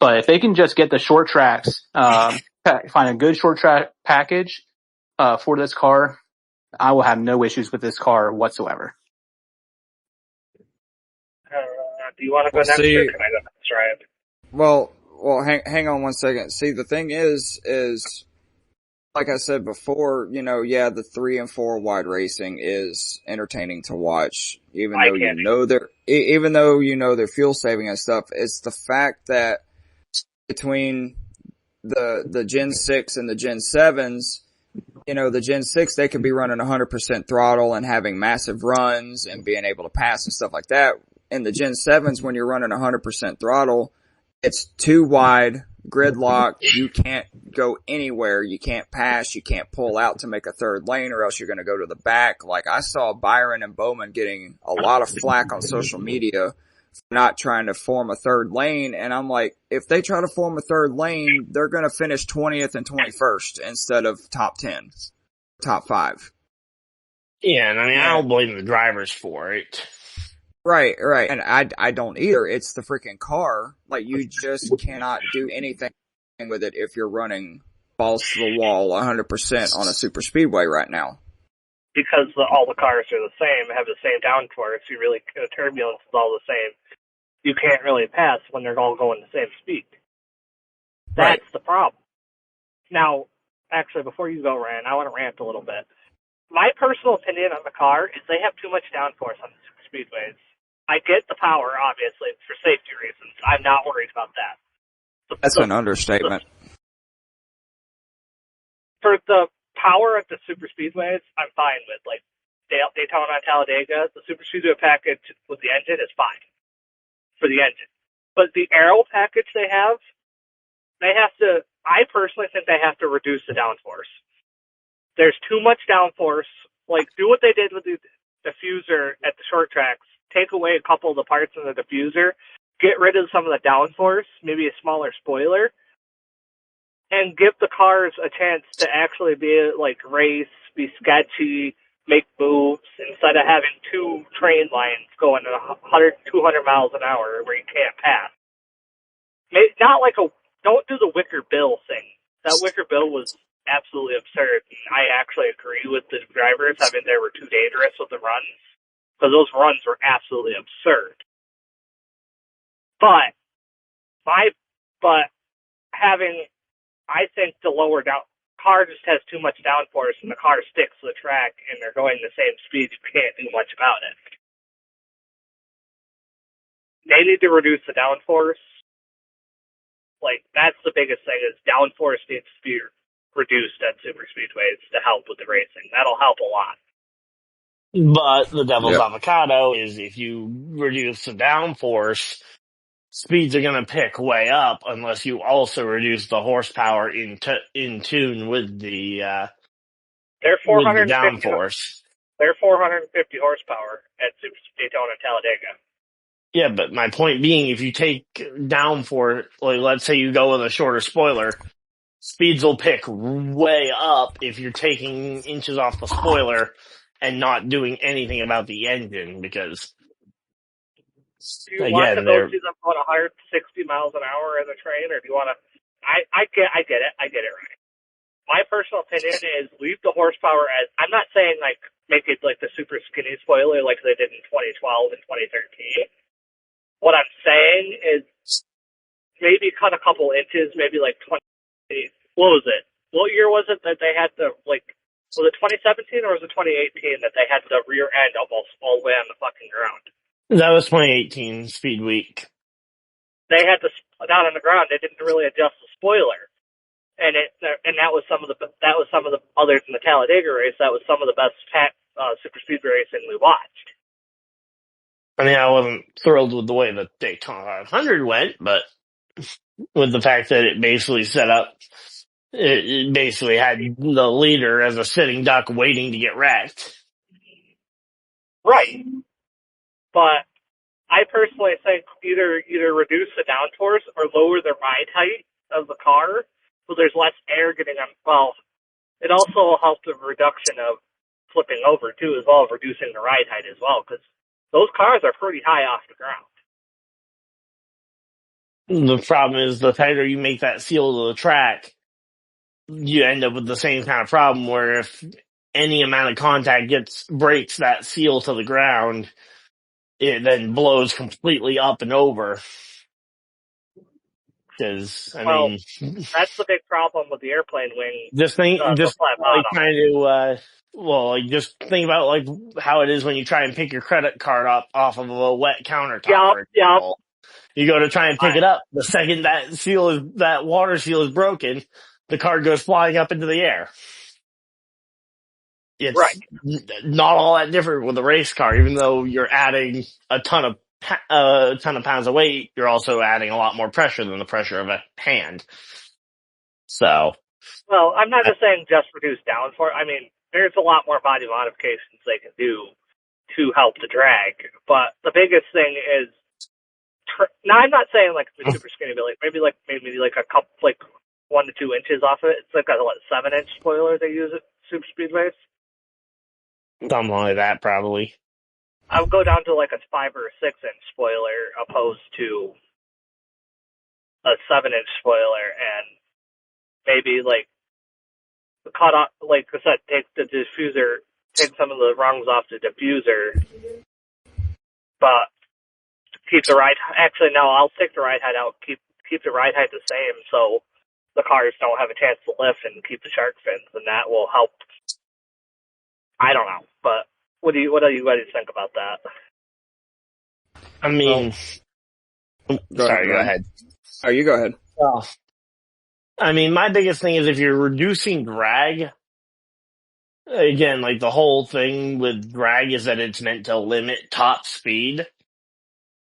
But if they can just get the short tracks, find a good short track package for this car, I will have no issues with this car whatsoever. Do you want to go next, or can I go next, Ryan? Well, hang on one second. See, the thing is like I said before, the 3 and 4 wide racing is entertaining to watch, even though they're fuel saving and stuff. It's the fact that between the Gen 6 and the Gen 7s, the Gen 6, they could be running 100% throttle and having massive runs and being able to pass and stuff like that. In the Gen 7s, when you're running 100% throttle, it's 2 wide gridlock. You can't go anywhere. You can't pass. You can't pull out to make a third lane, or else you're going to go to the back. Like, I saw Byron and Bowman getting a lot of flack on social media for not trying to form a third lane. And I'm like, if they try to form a third lane, they're going to finish 20th and 21st instead of top 10, top 5. Yeah, and I mean, I don't blame the drivers for it. Right. And I don't either. It's the freaking car. Like, you just cannot do anything with it if you're running balls to the wall 100% on a super speedway right now. Because all the cars are the same, have the same downforce, the turbulence is all the same. You can't really pass when they're all going the same speed. That's the problem. Now, actually, before you go, Ryan, I want to rant a little bit. My personal opinion on the car is they have too much downforce on the super speedways. I get the power, obviously, for safety reasons. I'm not worried about that. That's an understatement. For the power of the super speedways, I'm fine with. Like Daytona and Talladega, the super speedway package with the engine is fine for the engine. But the aero package they have to, I personally think they have to reduce the downforce. There's too much downforce. Like, do what they did with the diffuser at the short tracks. Take away a couple of the parts in the diffuser, get rid of some of the downforce, maybe a smaller spoiler, and give the cars a chance to actually be like race, be sketchy, make moves, instead of having two train lines going at 100, 200 miles an hour where you can't pass. Don't do the Wicker Bill thing. That Wicker Bill was absolutely absurd. I actually agree with the drivers. I mean, they were too dangerous with the runs. Because those runs were absolutely absurd. But I think the lower down car just has too much downforce, and the car sticks to the track, and they're going the same speed. You can't do much about it. They need to reduce the downforce. Like, that's the biggest thing, is downforce needs to be reduced at super speedways to help with the racing. That'll help a lot. But the devil's avocado is if you reduce the downforce, speeds are going to pick way up unless you also reduce the horsepower in tune with the downforce. They're 450 horsepower at Daytona and Talladega. Yeah, but my point being, if you take downforce, like let's say you go with a shorter spoiler, speeds will pick way up if you're taking inches off the spoiler and not doing anything about the engine, because do you want to go see them going 160 miles an hour in the train, or do you want to? I get it, right? My personal opinion is leave the horsepower as. I'm not saying like make it like the super skinny spoiler like they did in 2012 and 2013. What I'm saying is maybe cut a couple inches, maybe like 20. What was it? What year was it that they had the like? Was it 2017 or was it 2018 that they had the rear end almost all the way on the fucking ground? That was 2018 Speed Week. They had the down on the ground. They didn't really adjust the spoiler, and that was some of the other than the Talladega race. That was some of the best super speed racing we watched. I mean, I wasn't thrilled with the way the Daytona 500 went, but with the fact that it basically set up. It basically had the leader as a sitting duck waiting to get wrecked. Right. But I personally think either reduce the downforce or lower the ride height of the car so there's less air getting on. Well, it also helps the reduction of flipping over, too, as well as reducing the ride height as well, because those cars are pretty high off the ground. The problem is the tighter you make that seal to the track, you end up with the same kind of problem where if any amount of contact breaks that seal to the ground, it then blows completely up and over. Because mean, that's the big problem with the airplane wing. Just think about like how it is when you try and pick your credit card up off of a wet countertop. Yep. You go to try and pick it up. The second that water seal is broken, the card goes flying up into the air. It's not all that different with a race car, even though you're adding a ton of a ton of pounds of weight, you're also adding a lot more pressure than the pressure of a hand. So. Well, I'm not just saying just reduce downforce. I mean, there's a lot more body modifications they can do to help the drag. But the biggest thing is, now I'm not saying like the super skinny, but maybe a couple, like 1 to 2 inches off of it. It's like a 7-inch spoiler they use at super speedways. Something like that, probably. I would go down to like a 5 or a 6-inch spoiler opposed to a 7-inch spoiler, and maybe like cut off, like I said, take the diffuser, take some of the rungs off the diffuser, but keep the ride. Actually, no, I'll take the ride height out. Keep the ride height the same, so the cars don't have a chance to lift, and keep the shark fins, and that will help. I don't know, but what do you guys think about that? I mean, go ahead. Oh, you go ahead. Well, I mean, my biggest thing is if you're reducing drag, again, like the whole thing with drag is that it's meant to limit top speed,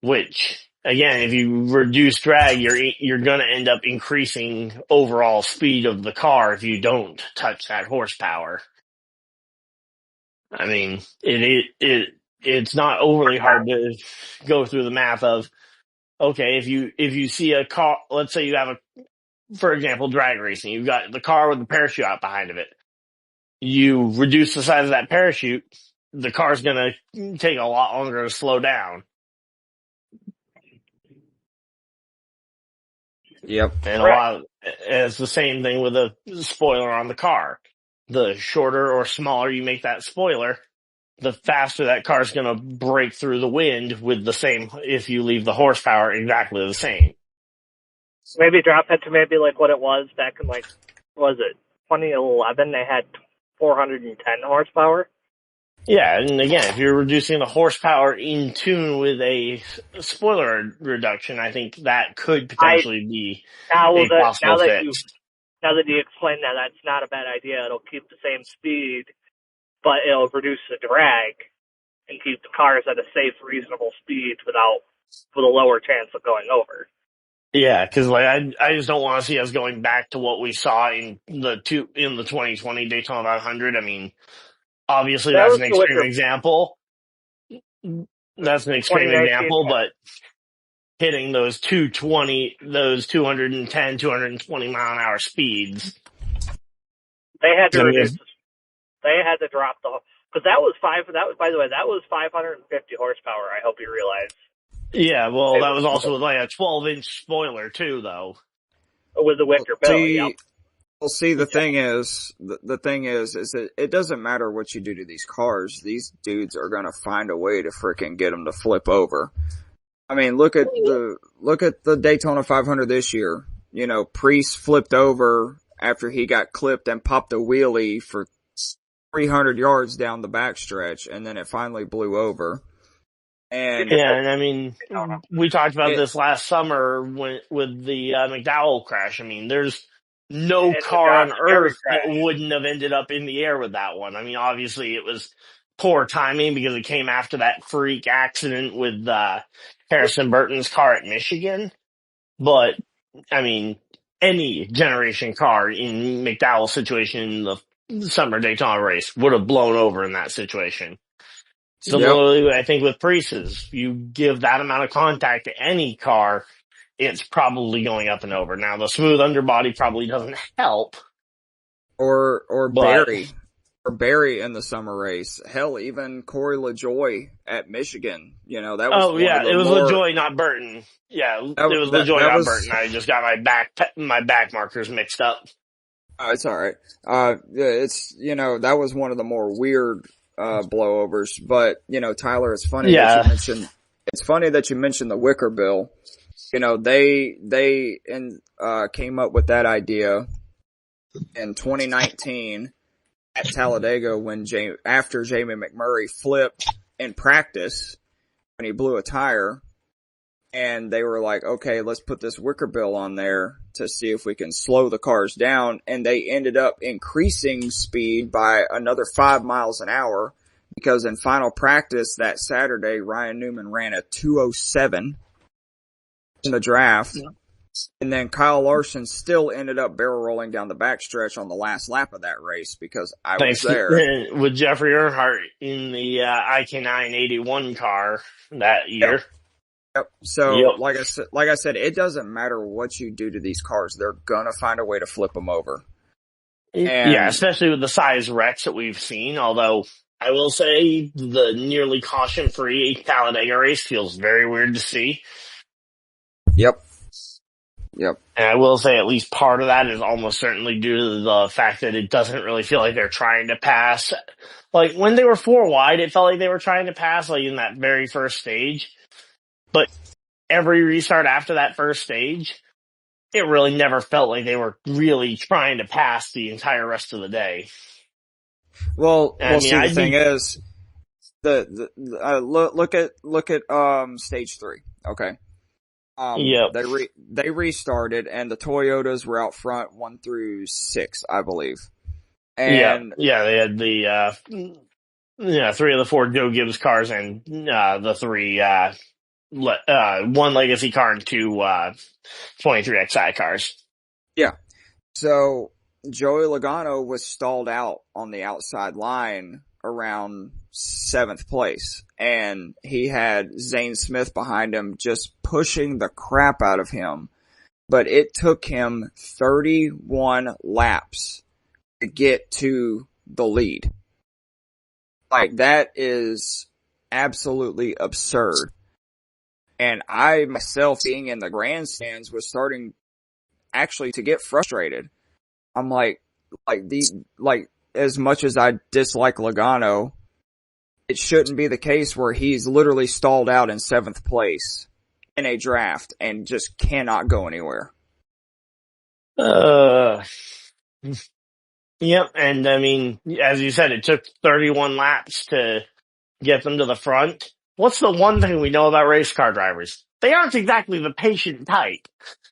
which, again, if you reduce drag, you're gonna end up increasing overall speed of the car if you don't touch that horsepower. I mean, it's not overly hard to go through the math of, okay, if you see a car, let's say you have for example, drag racing, you've got the car with the parachute out behind of it. You reduce the size of that parachute, the car's gonna take a lot longer to slow down. Yep. And it's the same thing with a spoiler on the car. The shorter or smaller you make that spoiler, the faster that car's gonna break through the wind with the same, if you leave the horsepower exactly the same. Maybe drop it to maybe like what it was back in like, what was it, 2011? They had 410 horsepower. Yeah, and again, if you're reducing the horsepower in tune with a spoiler reduction, I think that could potentially be a possible fix. Now that you explained that, that's not a bad idea. It'll keep the same speed, but it'll reduce the drag and keep the cars at a safe, reasonable speed with a lower chance of going over. Yeah, because like I just don't want to see us going back to what we saw in the 2020 Daytona 500. I mean, obviously that's an extreme example. That's an extreme example, but hitting those 210, 220 mile an hour speeds. They had to reduce. They had to drop because that was 550 horsepower. I hope you realize. Yeah, well, that was also like a 12-inch spoiler too, though. With the wicker bill. Yep. Well, see, the thing is that it doesn't matter what you do to these cars. These dudes are gonna find a way to frickin' get them to flip over. I mean, look at the Daytona 500 this year. You know, Priest flipped over after he got clipped and popped a wheelie for 300 yards down the backstretch, and then it finally blew over. And I mean, we talked about this last summer with the McDowell crash. I mean, there's no car on earth that wouldn't have ended up in the air with that one. I mean, obviously it was poor timing because it came after that freak accident with Harrison Burton's car at Michigan. But, I mean, any generation car in McDowell's situation in the summer Daytona race would have blown over in that situation. Similarly, I think with Priest's, you give that amount of contact to any car, it's probably going up and over. Now, the smooth underbody probably doesn't help. Or Barry in the summer race. Hell, even Corey LaJoy at Michigan. You know, that was it was LaJoy, not Burton. Yeah, it was LaJoy, not Burton. I just got my back markers mixed up. It's all right. It's, you know, that was one of the more weird blowovers. But, you know, Tyler, it's funny that you mentioned the wicker bill. You know, they came up with that idea in 2019 at Talladega after Jamie McMurray flipped in practice when he blew a tire, and they were like, okay, let's put this wicker bill on there to see if we can slow the cars down, and they ended up increasing speed by another 5 miles an hour because in final practice that Saturday, Ryan Newman ran a 2:07 in the draft. Yeah. And then Kyle Larson still ended up barrel rolling down the backstretch on the last lap of that race because I was there. With Jeffrey Earnhardt in the IK9 81 car that year. Yep. So, like I said, it doesn't matter what you do to these cars; they're gonna find a way to flip them over. Yeah, especially with the size wrecks that we've seen. Although I will say the nearly caution-free Talladega race feels very weird to see. Yep. And I will say at least part of that is almost certainly due to the fact that it doesn't really feel like they're trying to pass. Like when they were 4 wide, it felt like they were trying to pass, like in that very first stage. But every restart after that first stage, it really never felt like they were really trying to pass the entire rest of the day. Well, the thing is, look at stage 3. Okay. They restarted, and the Toyotas were out front 1 through 6, I believe. And they had the 3 of the 4 Joe Gibbs cars and the 3 1 legacy car and 2 23XI cars. Yeah. So Joey Logano was stalled out on the outside line around 7th place, and he had Zane Smith behind him just pushing the crap out of him. But it took him 31 laps to get to the lead. Like, that is absolutely absurd. And I myself, being in the grandstands, was starting actually to get frustrated. I'm like as much as I dislike Logano, it shouldn't be the case where he's literally stalled out in 7th place in a draft and just cannot go anywhere. Yep, and I mean, as you said, it took 31 laps to get them to the front. What's the one thing we know about race car drivers? They aren't exactly the patient type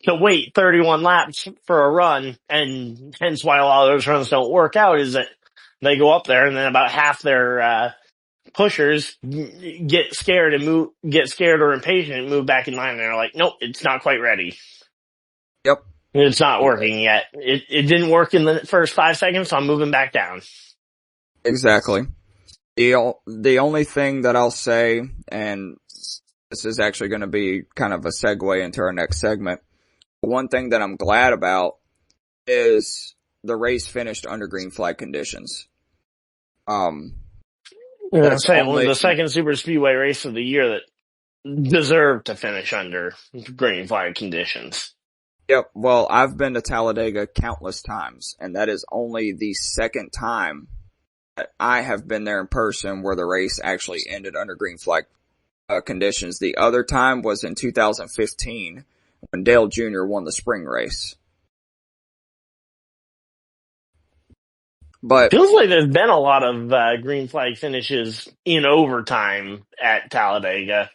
to wait 31 laps for a run, and hence why a lot of those runs don't work out, is that they go up there and then about half their pushers get scared or impatient and move back in line, and they're like, nope, it's not quite ready. Yep. It's not working yet. It didn't work in the first 5 seconds, so I'm moving back down. Exactly. The only thing that I'll say, and this is actually going to be kind of a segue into our next segment, one thing that I'm glad about is the race finished under green flag conditions. That's only the second super speedway race of the year that deserved to finish under green flag conditions. Yep. Well, I've been to Talladega countless times, and that is only the second time that I have been there in person where the race actually ended under green flag conditions. The other time was in 2015 when Dale Jr. won the spring race. But feels like there's been a lot of green flag finishes in overtime at Talladega.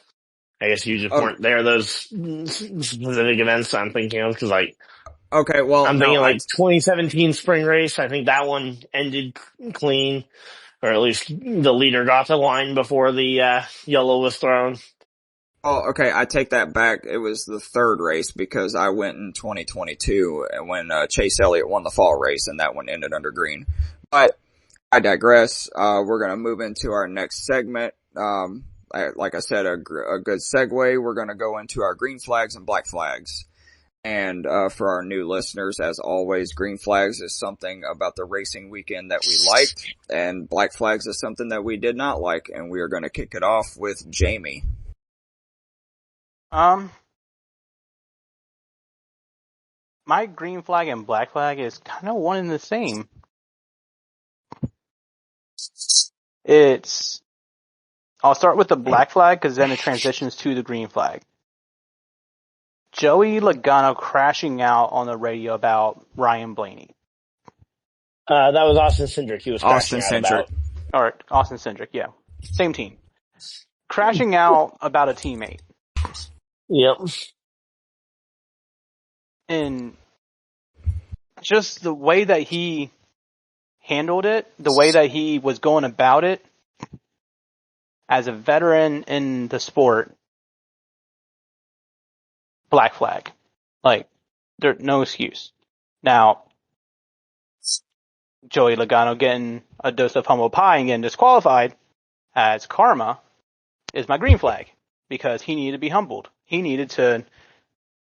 I guess you just weren't there those specific events I'm thinking of, because I'm thinking 2017 spring race. I think that one ended clean, or at least the leader got the line before the yellow was thrown. Oh, okay. I take that back. It was the third race because I went in 2022 when Chase Elliott won the fall race, and that one ended under green. But I digress. We're going to move into our next segment. Like I said, a good segue. We're going to go into our green flags and black flags. And for our new listeners, as always, green flags is something about the racing weekend that we liked, and black flags is something that we did not like. And we are going to kick it off with Jamie. My green flag and black flag is kind of one and the same. I'll start with the black flag because then it transitions to the green flag. Joey Logano crashing out on the radio about Ryan Blaney. That was Austin Cindric. He was crashing out about. Or Austin Cindric, yeah. Same team. Crashing out about a teammate. Yep. And just the way that he handled it, the way that he was going about it, As a veteran in the sport, black flag. Like, there's no excuse. Now, Joey Logano getting a dose of humble pie and getting disqualified as karma is my green flag, because he needed to be humbled. He needed to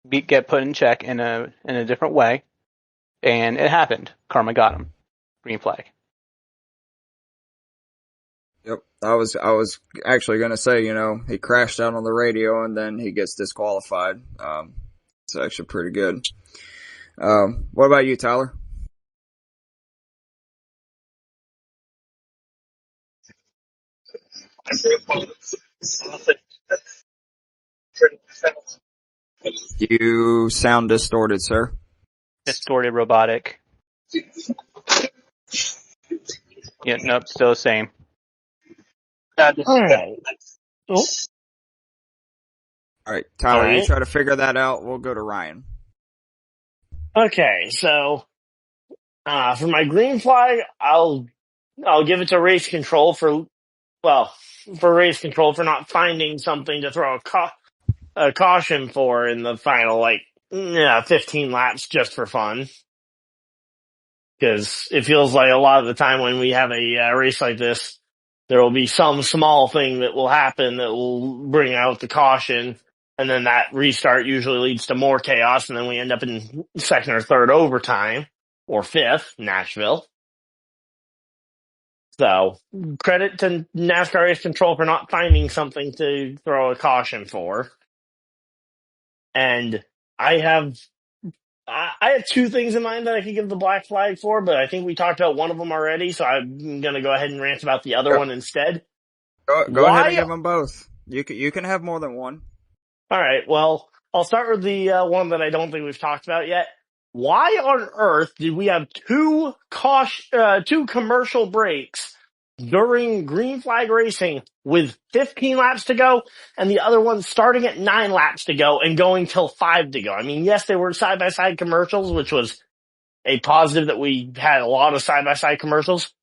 get put in check in a different way, and it happened. Karma got him. Green flag. Yep. I was actually going to say, he crashed out on the radio and then he gets disqualified. It's actually pretty good. What about you, Tyler? You sound distorted, sir. Distorted, robotic. Yeah, nope, still the same. All right. Oh. All right, Tyler, All right. You try to figure that out. We'll go to Ryan. Okay, so for my green flag, I'll give it to race control for race control for not finding something to throw a caution for in the final 15 laps just for fun. Because it feels like a lot of the time when we have a race like this, there will be some small thing that will happen that will bring out the caution, and then that restart usually leads to more chaos, and then we end up in second or third overtime, or fifth, Nashville. So, credit to NASCAR Race Control for not finding something to throw a caution for. And I have two things in mind that I could give the black flag for, but I think we talked about one of them already, so I'm going to go ahead and rant about the other one instead. Go ahead and give them both. You can have more than one. All right, well, I'll start with the one that I don't think we've talked about yet. Why on earth did we have two commercial breaks during green flag racing with 15 laps to go, and the other one starting at 9 laps to go and going till 5 to go? I mean, yes, they were side-by-side commercials, which was a positive that we had a lot of side-by-side commercials.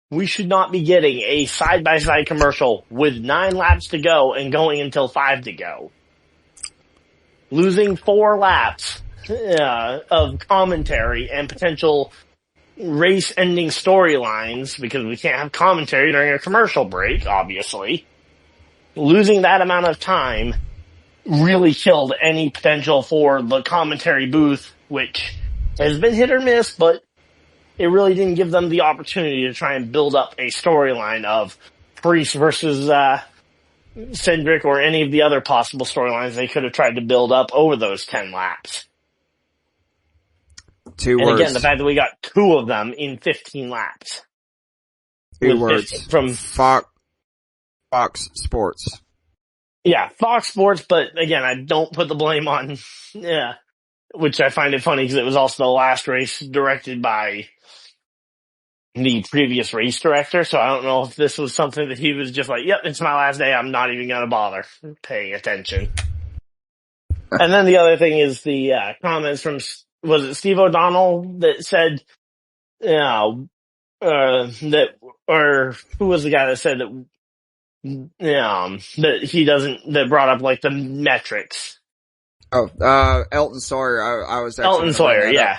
We should not be getting a side-by-side commercial with 9 laps to go and going until 5 to go. Losing 4 laps of commentary and potential race-ending storylines, because we can't have commentary during a commercial break, obviously. Losing that amount of time really killed any potential for the commentary booth, which has been hit or miss, but it really didn't give them the opportunity to try and build up a storyline of Priest versus Cindric, or any of the other possible storylines they could have tried to build up over those 10 laps. Two and words. Again, the fact that we got 2 of them in 15 laps. 2 words. From Fox Sports. Yeah, Fox Sports, but again, I don't put the blame on, which I find it funny because it was also the last race directed by the previous race director, so I don't know if this was something that he was just like, yep, it's my last day, I'm not even gonna bother paying attention. And then the other thing is the comments from, was it Steve O'Donnell that said, or who was the guy that said that, that brought up like the metrics. Elton Sawyer. I was actually Elton Sawyer, yeah.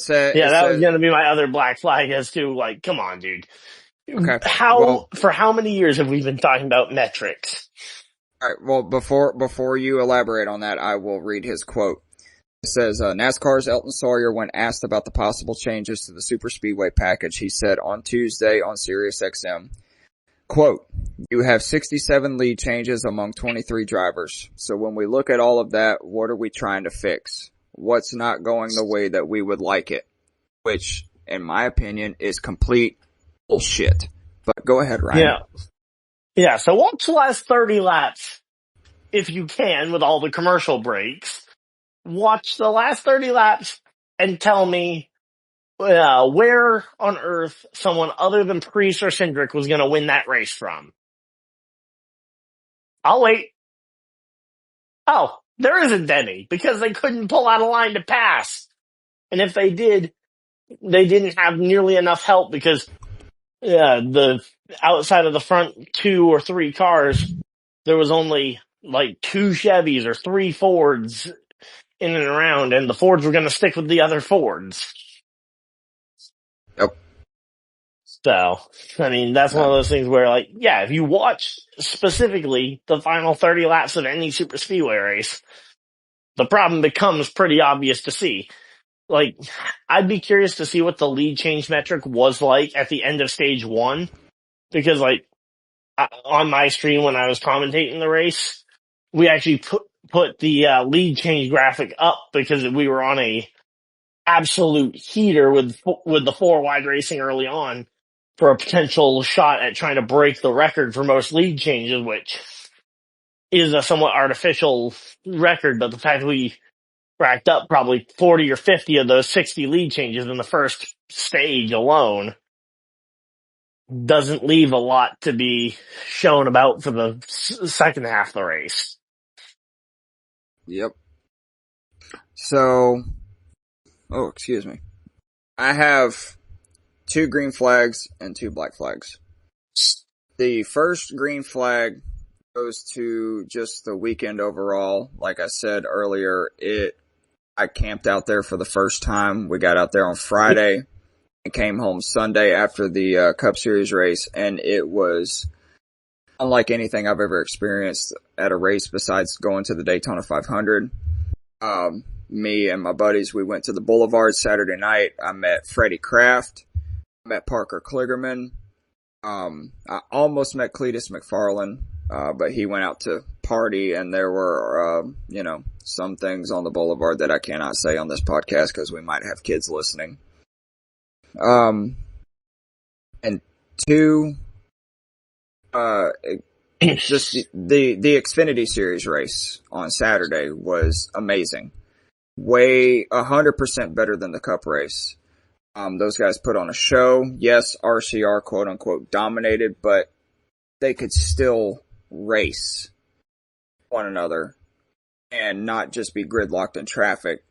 That was gonna be my other black flag as to, like, come on, dude. Okay. For how many years have we been talking about metrics? All right. Well, before you elaborate on that, I will read his quote. It says, NASCAR's Elton Sawyer, when asked about the possible changes to the Super Speedway package, he said on Tuesday on SiriusXM, quote, "You have 67 lead changes among 23 drivers. So when we look at all of that, what are we trying to fix? What's not going the way that we would like it?" Which, in my opinion, is complete bullshit. But go ahead, Ryan. Yeah, so watch the last 30 laps, if you can, with all the commercial breaks. Watch the last 30 laps and tell me where on earth someone other than Priest or Cindric was going to win that race from. I'll wait. Oh, there isn't any, because they couldn't pull out a line to pass. And if they did, they didn't have nearly enough help, because the outside of the front 2 or 3 cars, there was only like 2 Chevys or 3 Fords in and around, and the Fords were going to stick with the other Fords. Yep. So, I mean, that's one of those things where, like, yeah, if you watch specifically the final 30 laps of any super speedway race, the problem becomes pretty obvious to see. Like, I'd be curious to see what the lead change metric was like at the end of stage 1, because, like, on my stream when I was commentating the race, we actually put the lead change graphic up because we were on a absolute heater with the 4 wide racing early on for a potential shot at trying to break the record for most lead changes, which is a somewhat artificial record, but the fact that we racked up probably 40 or 50 of those 60 lead changes in the first stage alone doesn't leave a lot to be shown about for the second half of the race. Yep. So, excuse me. I have 2 green flags and 2 black flags. The first green flag goes to just the weekend overall. Like I said earlier, I camped out there for the first time. We got out there on Friday and came home Sunday after the Cup Series race, and it was unlike anything I've ever experienced at a race besides going to the Daytona 500. Me and my buddies, we went to the Boulevard Saturday night. I met Freddie Kraft. I met Parker Kligerman. I almost met Cletus McFarland, but he went out to party, and there were, some things on the Boulevard that I cannot say on this podcast because we might have kids listening. And 2, just the Xfinity Series race on Saturday was amazing. Way 100% better than the Cup race. Those guys put on a show. Yes, RCR quote unquote dominated, but they could still race one another and not just be gridlocked in traffic.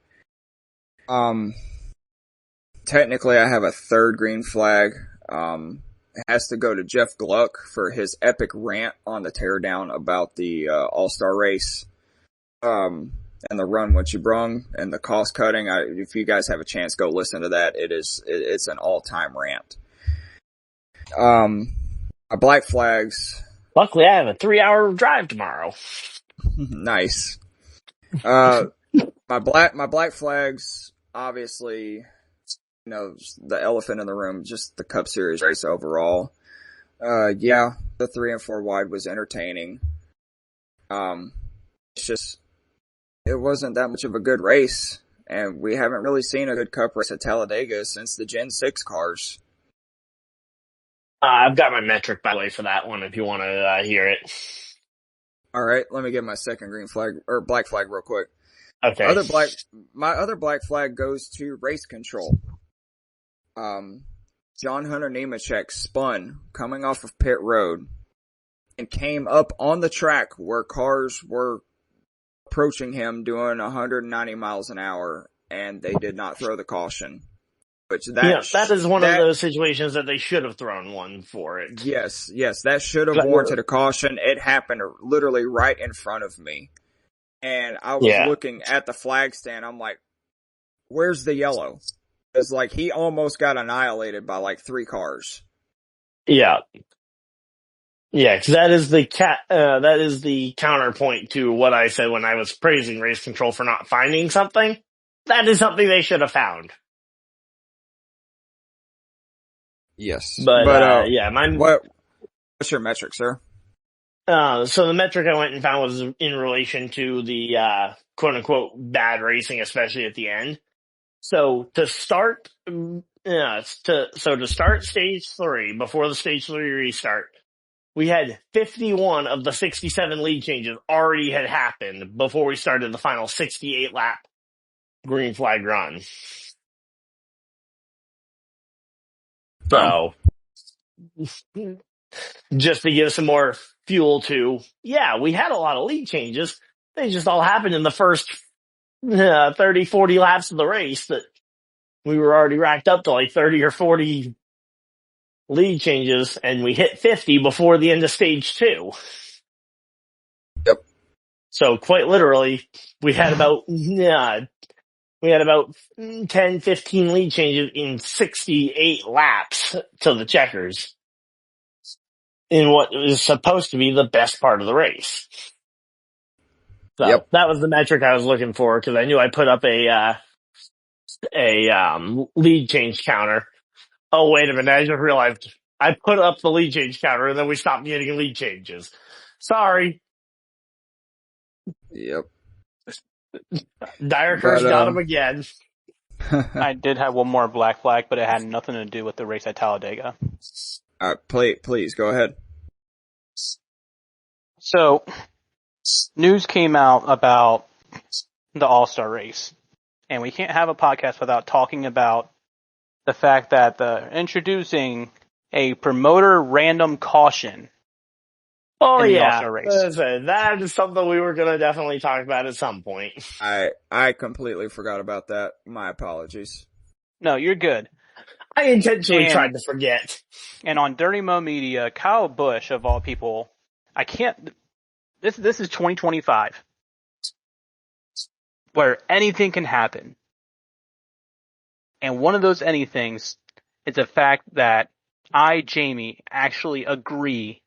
Technically I have a 3rd green flag. It has to go to Jeff Gluck for his epic rant on the teardown about the All-Star race. And the run what you brung and the cost cutting. If you guys have a chance, go listen to that. It's an all-time rant. My black flags. Luckily, I have a 3-hour drive tomorrow. Nice. My black flags, obviously, the elephant in the room, just the Cup Series race overall. The 3 and 4 wide was entertaining. It's just, it wasn't that much of a good race, and we haven't really seen a good Cup race at Talladega since the Gen 6 cars. I've got my metric, by the way, for that one, if you want to hear it. All right, let me get my second green flag, or black flag real quick. Okay. My other black flag goes to race control. John Hunter Nemechek spun coming off of pit road and came up on the track where cars were approaching him doing 190 miles an hour, and they did not throw the caution. That is one of those situations that they should have thrown one for it. Yes, that should have warranted a caution. It happened literally right in front of me. And I was looking at the flag stand, I'm like, where's the yellow? It's like he almost got annihilated by like 3 cars. Yeah. Yeah, because that is the counterpoint to what I said when I was praising race control for not finding something. That is something they should have found. Yes. But what's your metric, sir? So the metric I went and found was in relation to the quote unquote bad racing, especially at the end. So to start stage 3, before the stage 3 restart, we had 51 of the 67 lead changes already had happened before we started the final 68 lap green flag run. So, just to give some more fuel to, we had a lot of lead changes. They just all happened in the first 30, 40 laps of the race that we were already racked up to like 30 or 40 lead changes, and we hit 50 before the end of stage 2. Yep. So quite literally, we had about 10, 15 lead changes in 68 laps to the checkers in what was supposed to be the best part of the race. So that was the metric I was looking for, because I knew I put up a lead change counter. Oh, wait a minute. I just realized I put up the lead change counter and then we stopped getting lead changes. Sorry. Yep. Dire Curse got him again. I did have one more black flag, but it had nothing to do with the race at Talladega. All right, please go ahead. So, news came out about the All-Star race, and we can't have a podcast without talking about the fact that they're introducing a promoter random caution. Oh, in the yeah. All-Star race. That is something we were going to definitely talk about at some point. I completely forgot about that. My apologies. No, you're good. I intentionally tried to forget. And on Dirty Mo Media, Kyle Busch, of all people, this is 2025, where anything can happen. And one of those anythings is the fact that I, Jamie, actually agree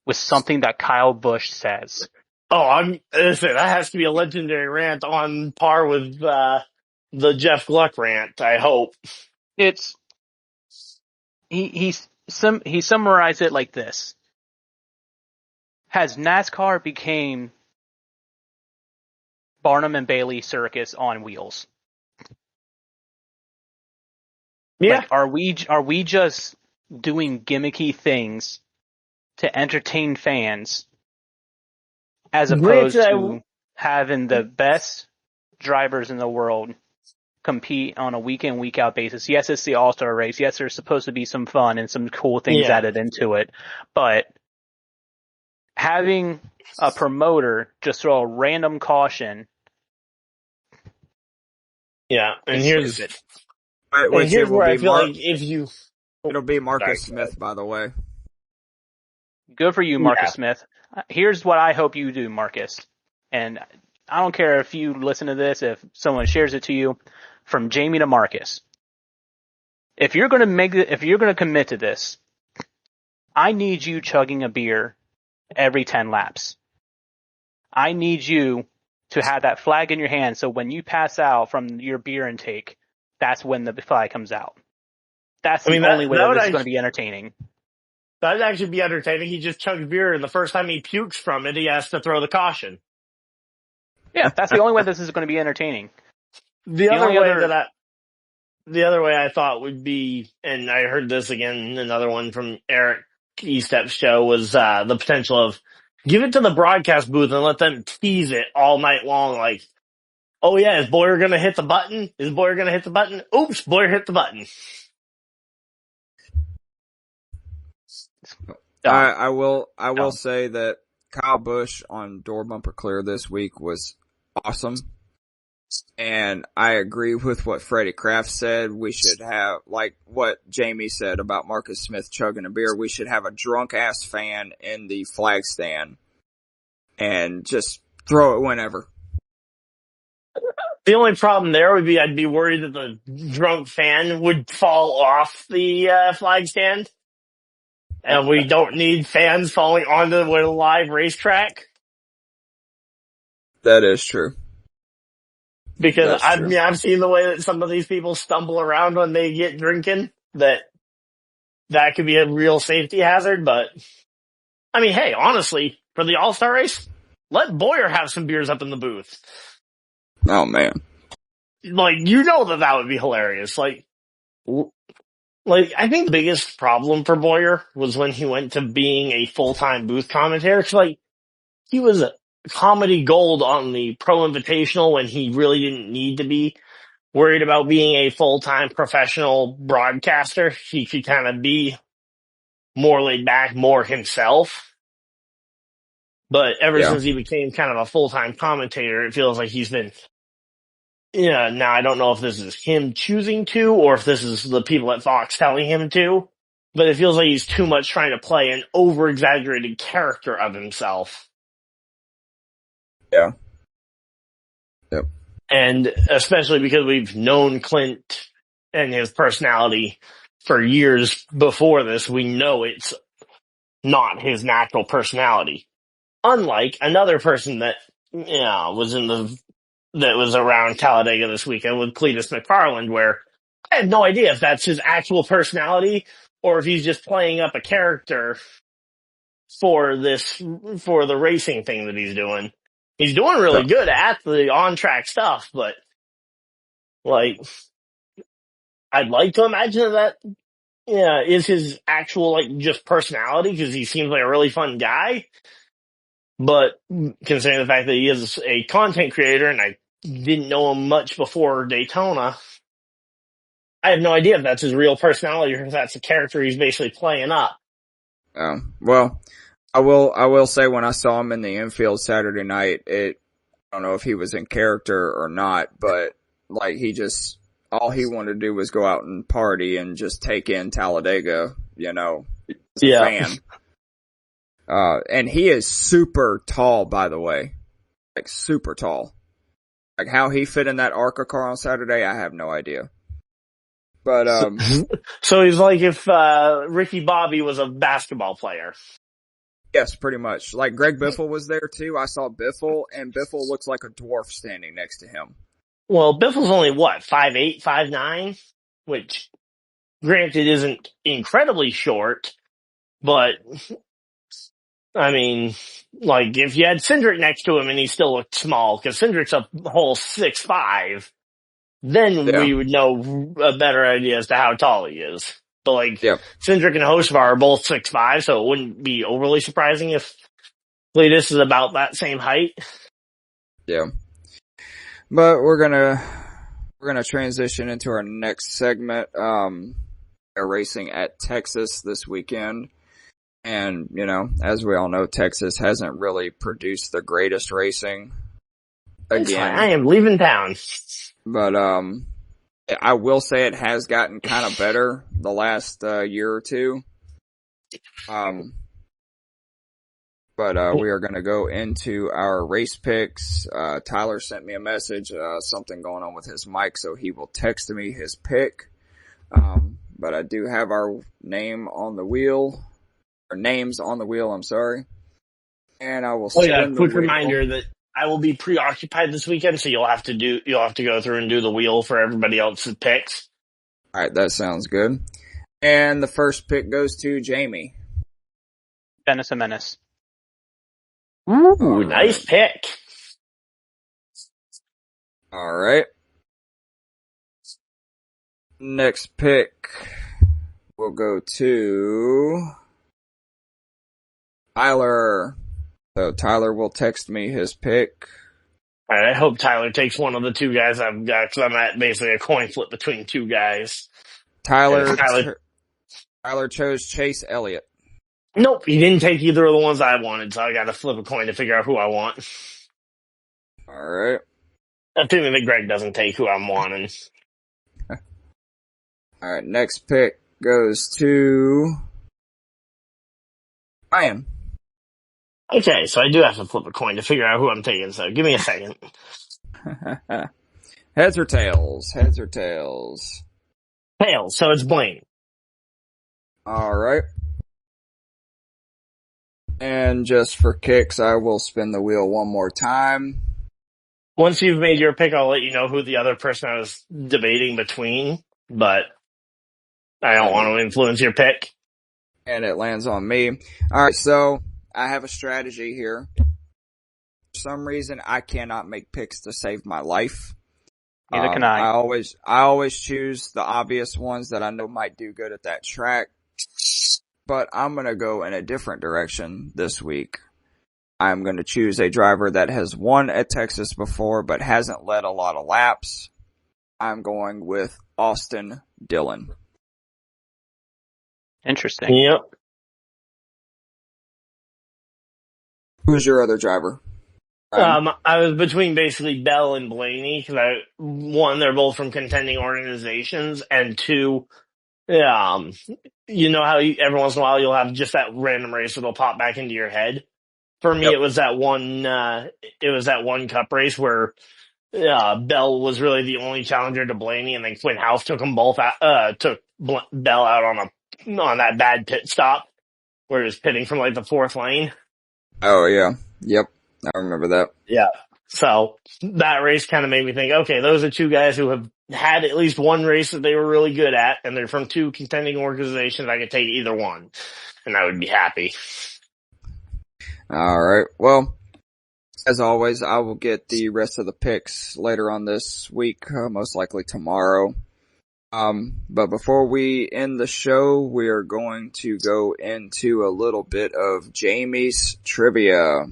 with something that Kyle Busch says. Oh, listen, that has to be a legendary rant on par with the Jeff Gluck rant, I hope. He summarized it like this. Has NASCAR became Barnum and Bailey circus on wheels? Yeah. Like, are we just doing gimmicky things to entertain fans as opposed to having the best drivers in the world compete on a week in, week out basis? Yes, it's the All-Star race. Yes, there's supposed to be some fun and some cool things added into it. But having a promoter just throw a random caution. Yeah, and here's Which where I feel like if you... It'll be Marcus Smith, by the way. Good for you, Marcus Smith. Here's what I hope you do, Marcus. And I don't care if you listen to this, if someone shares it to you, from Jamie to Marcus. If you're going to commit to this, I need you chugging a beer every 10 laps. I need you to have that flag in your hand, so when you pass out from your beer intake, that's when the flag comes out. That's the only way that this is going to be entertaining. That'd actually be entertaining. He just chugs beer, and the first time he pukes from it, he has to throw the caution. Yeah, that's the only way this is going to be entertaining. The other way I thought would be, and I heard this again, another one from Eric Estep's show, was the potential of give it to the broadcast booth and let them tease it all night long. Like, oh yeah, is Boyer going to hit the button? Is Boyer going to hit the button? Oops, Boyer hit the button. I will say that Kyle Busch on Door Bumper Clear this week was awesome. And I agree with what Freddie Kraft said. We should have, like what Jamie said about Marcus Smith chugging a beer, we should have a drunk ass fan in the flag stand and just throw it whenever. The only problem there would be I'd be worried that the drunk fan would fall off the flag stand. And we don't need fans falling onto a live racetrack. That is true. Because I've seen the way that some of these people stumble around when they get drinking, that could be a real safety hazard. But, I mean, hey, honestly, for the All-Star race, let Boyer have some beers up in the booth. Oh, man. Like, you know that would be hilarious. Like, I think the biggest problem for Boyer was when he went to being a full-time booth commentator. 'Cause, like, he was a comedy gold on the Pro Invitational when he really didn't need to be worried about being a full-time professional broadcaster. He could kind of be more laid back, more himself. But ever since he became kind of a full-time commentator, it feels like he's been... Yeah, now I don't know if this is him choosing to or if this is the people at Fox telling him to. but it feels like he's too much trying to play an over-exaggerated character of himself. Yeah. Yep. And especially because we've known Clint and his personality for years before this, we know it's not his natural personality. Unlike another person that was around Talladega this weekend with Cletus McFarland, where I have no idea if that's his actual personality or if he's just playing up a character for the racing thing that he's doing. He's doing really good at the on-track stuff, but like, I'd like to imagine that is his actual, like, just personality, because he seems like a really fun guy. But considering the fact that he is a content creator and I didn't know him much before Daytona, I have no idea if that's his real personality or if that's a character he's basically playing up. Well, I will say when I saw him in the infield Saturday night, I don't know if he was in character or not, but like all he wanted to do was go out and party and just take in Talladega, as a fan. And he is super tall, by the way. Like, super tall. Like, how he fit in that ARCA car on Saturday, I have no idea. But, So he's like if, Ricky Bobby was a basketball player. Yes, pretty much. Like, Greg Biffle was there too. I saw Biffle, and Biffle looks like a dwarf standing next to him. Well, Biffle's only 5'8", 5'9", which, granted, isn't incredibly short, but, I mean, like, if you had Cindric next to him and he still looked small, because Cindric's a whole 6'5", then we would know a better idea as to how tall he is. But, like, Cindric and Hocevar are both 6'5", so it wouldn't be overly surprising if Cletus is about that same height. Yeah. But we're gonna transition into our next segment. They're racing at Texas this weekend. And, as we all know, Texas hasn't really produced the greatest racing. Again, I am leaving town. But, I will say it has gotten kind of better the last year or two. But we are going to go into our race picks. Tyler sent me a message, something going on with his mic, so he will text me his pick. But I do have our names on the wheel, I'm sorry. And I will spin the quick wheel. Reminder that I will be preoccupied this weekend, so you'll have to go through and do the wheel for everybody else's picks. All right, that sounds good. And the first pick goes to Jamie. Dennis and Menace. Ooh, nice pick. All right. Next pick will go to Tyler. So Tyler will text me his pick. All right, I hope Tyler takes one of the two guys I've got, because I'm at basically a coin flip between two guys. Tyler chose Chase Elliott. Nope, he didn't take either of the ones I wanted, so I got to flip a coin to figure out who I want. All right. Assuming that Greg doesn't take who I'm wanting. All right, next pick goes to Ryan. Okay, so I do have to flip a coin to figure out who I'm taking, so give me a second. Heads or tails? Heads or tails? Tails, so it's Blaine. All right. And just for kicks, I will spin the wheel one more time. Once you've made your pick, I'll let you know who the other person I was debating between, but I don't want to influence your pick. And it lands on me. All right, so I have a strategy here. For some reason, I cannot make picks to save my life. Neither can I. I always choose the obvious ones that I know might do good at that track. But I'm going to go in a different direction this week. I'm going to choose a driver that has won at Texas before but hasn't led a lot of laps. I'm going with Austin Dillon. Interesting. Yep. Who's your other driver? I was between basically Bell and Blaney, because one, they're both from contending organizations, and two, you know how every once in a while you'll have just that random race that'll pop back into your head. For me, Yep. it was that one cup race where Bell was really the only challenger to Blaney, and then Quinn House took them both out, Bell out on that bad pit stop where he was pitting from like the fourth lane. Oh yeah. Yep. I remember that. Yeah. So that race kind of made me think, okay, those are two guys who have had at least one race that they were really good at, and they're from two contending organizations. I could take either one, and I would be happy. All right. Well, as always, I will get the rest of the picks later on this week, most likely tomorrow. But before we end the show, we are going to go into a little bit of Jamie's trivia.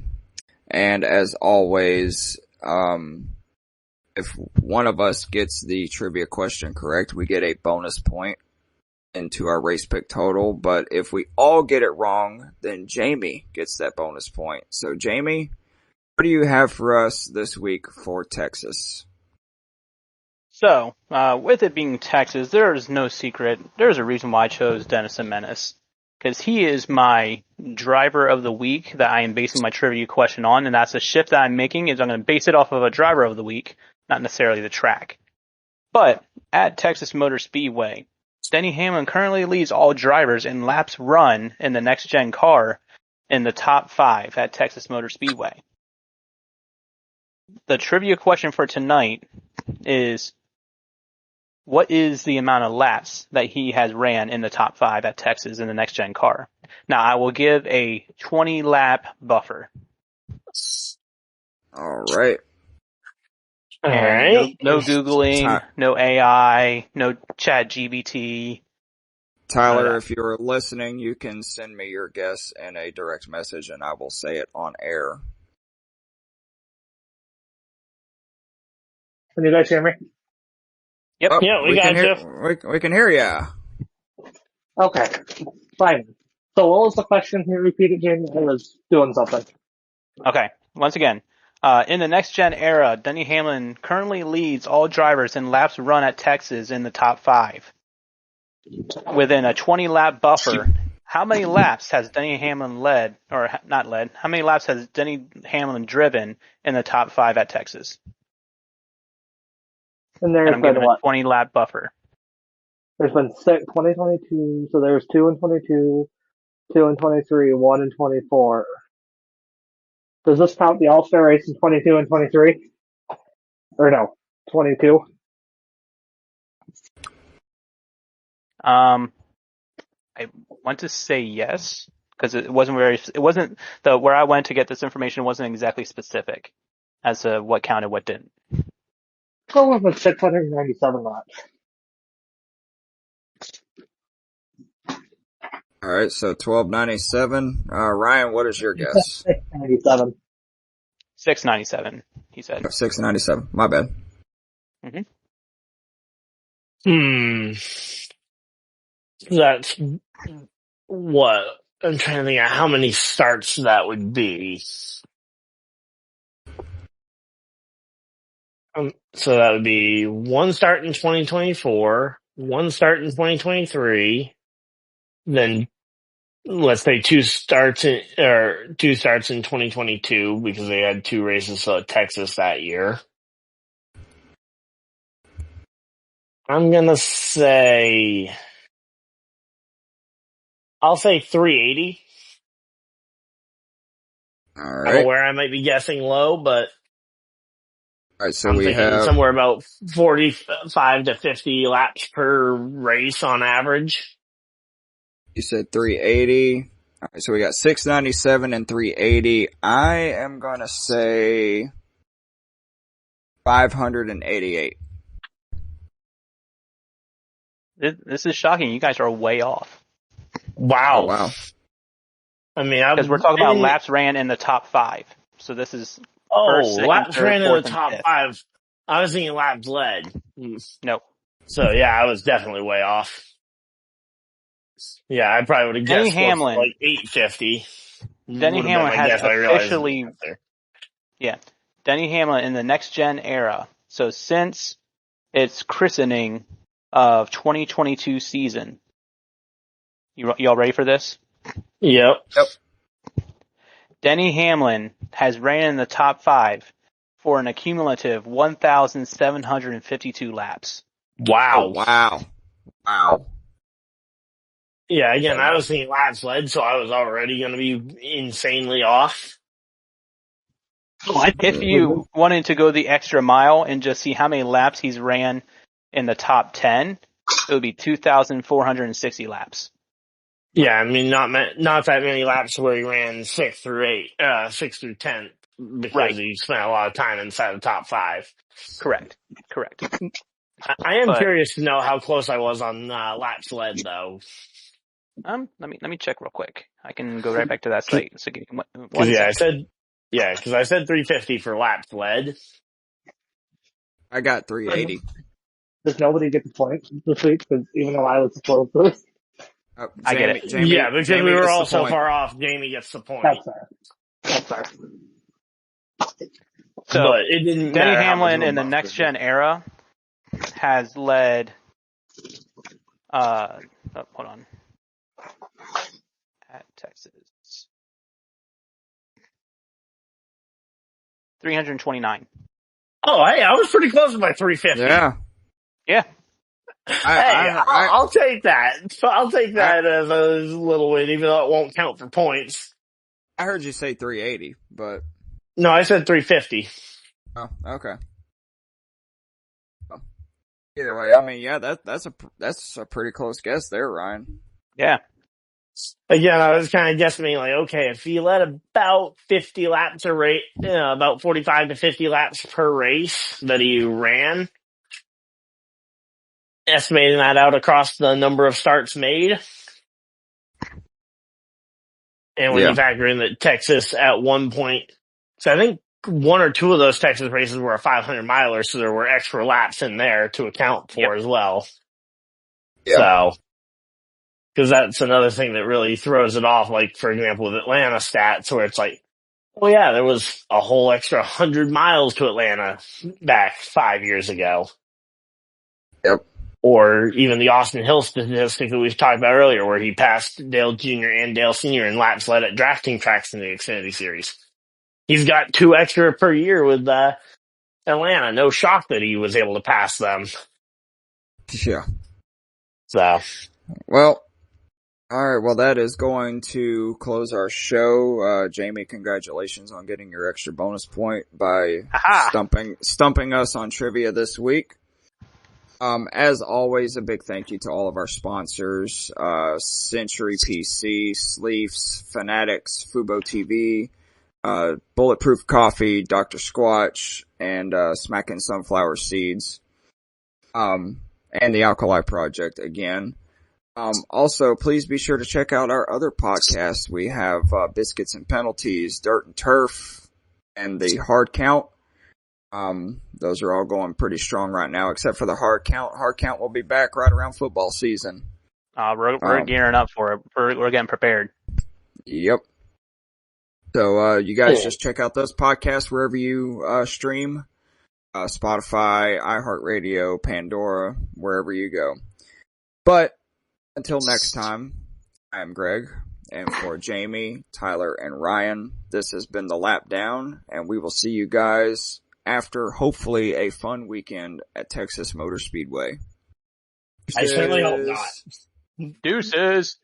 And as always, if one of us gets the trivia question correct, we get a bonus point into our race pick total. But if we all get it wrong, then Jamie gets that bonus point. So Jamie, what do you have for us this week for Texas? So, with it being Texas, there is no secret. There's a reason why I chose Denison Menace. Because he is my driver of the week that I am basing my trivia question on, and that's a shift that I'm making, is I'm going to base it off of a driver of the week, not necessarily the track. But, at Texas Motor Speedway, Denny Hamlin currently leads all drivers in laps run in the next-gen car in the top 5 at Texas Motor Speedway. The trivia question for tonight is, what is the amount of laps that he has ran in the top 5 at Texas in the next-gen car? Now, I will give a 20-lap buffer. All right. All right. No Googling, no AI, no chat GBT. Tyler, if you're listening, you can send me your guess in a direct message and I will say it on air. Can you guys hear me? Yep. Oh, Yeah, we got you. We can hear ya. Okay, fine. So what was the question? Can you repeat it, Jamie? I was doing something. Okay, once again. In the next-gen era, Denny Hamlin currently leads all drivers in laps run at Texas in the top 5. Within a 20-lap buffer, how many laps has Denny Hamlin how many laps has Denny Hamlin driven in the top 5 at Texas? And there's I'm been giving what? a 20-lap buffer. There's been 2022, so there's 2 in 22, 2 in 23, 1 in 24. Does this count the All-Star race in 22 and 23? Or no, 22? I want to say yes, because it wasn't where I went to get this information wasn't exactly specific as to what counted, what didn't. Go with 697 laps. All right, so 1297. Ryan, what is your guess? 697. 697, he said. 697. My bad. That's what I'm trying to think of how many starts that would be. So that would be one start in 2024, one start in 2023, then let's say two starts in 2022 because they had 2 races at Texas that year. I'm gonna say, I'll say 380. All I'm right. aware I might be guessing low, but All right, so I'm we thinking have somewhere about 45 to 50 laps per race on average. You said 380. All right, so we got 697 and 380. I am going to say 588. This is shocking. You guys are way off. Wow. Oh, wow. I mean, Because we're talking about laps ran in the top 5. So this is first, second, laps third, ran in fourth, the and top fifth. 5. I was thinking laps led. Nope. So yeah, I was definitely way off. Yeah, I probably would have Denny guessed Hamlin. like 850. Denny Hamlin has officially, Yeah. Denny Hamlin in the next gen era. So since its christening of 2022 season, Y'all ready for this? Yep. Denny Hamlin has ran in the top 5 for an accumulative 1,752 laps. Wow. Oh, wow. Yeah, again, I was thinking laps led, so I was already going to be insanely off. If you wanted to go the extra mile and just see how many laps he's ran in the top 10, it would be 2,460 laps. Yeah, I mean, not that many laps where he ran 6 through 10, because he spent a lot of time inside the top 5. Correct. I am But, curious to know how close I was on laps led, though. let me check real quick. I can go right back to that site. So give me one Because second. I said 350 for laps led. I got 380. Does nobody get the point this week? Because even though I was the closest, I get it. Jamie, Yeah, because Jamie we were gets all the so point. far off, Jamie gets the point. that's fair. So, But it didn't Denny matter how much Hamlin of a in the buff next it gen era has led, hold on. At Texas. 329. Oh, hey, I was pretty close to my 350. Yeah. I'll take that. So I'll take that as a little win, even though it won't count for points. I heard you say 380, but No, I said 350. oh, okay. Well, either way, I mean, yeah, that's a pretty close guess there, Ryan. Yeah. Again, I was kind of guessing, like, okay, if he led about 50 laps a race, about 45 to 50 laps per race that he ran, estimating that out across the number of starts made. And when you factor in that Texas at one point, so I think one or two of those Texas races were a 500 miler, so there were extra laps in there to account for as well. Yeah. So, because that's another thing that really throws it off. Like, for example, with Atlanta stats, where it's like, oh yeah, there was a whole extra 100 miles to Atlanta back 5 years ago. Yep. Or even the Austin Hill statistic that we've talked about earlier, where he passed Dale Jr. and Dale Sr. in laps led at drafting tracks in the Xfinity Series. He's got 2 extra per year with Atlanta. No shock that he was able to pass them. Yeah. So, well, all right. Well, that is going to close our show. Jamie, congratulations on getting your extra bonus point by stumping us on trivia this week. As always, a big thank you to all of our sponsors, Century PC, Sleeves, Fanatics, Fubo TV, Bulletproof Coffee, Dr. Squatch, and, Smackin' Sunflower Seeds, and the Alkali Project again. Also, please be sure to check out our other podcasts. We have, Biscuits and Penalties, Dirt and Turf, and the Hard Count. Those are all going pretty strong right now, except for the hard count. Hard count will be back right around football season. We're gearing up for it. We're getting prepared. Yep. So, you guys just check out those podcasts wherever you, stream. Spotify, iHeartRadio, Pandora, wherever you go. But, until next time, I am Greg, and for Jamie, Tyler, and Ryan, this has been The Lap Down, and we will see you guys after hopefully a fun weekend at Texas Motor Speedway. I certainly hope not. Deuces.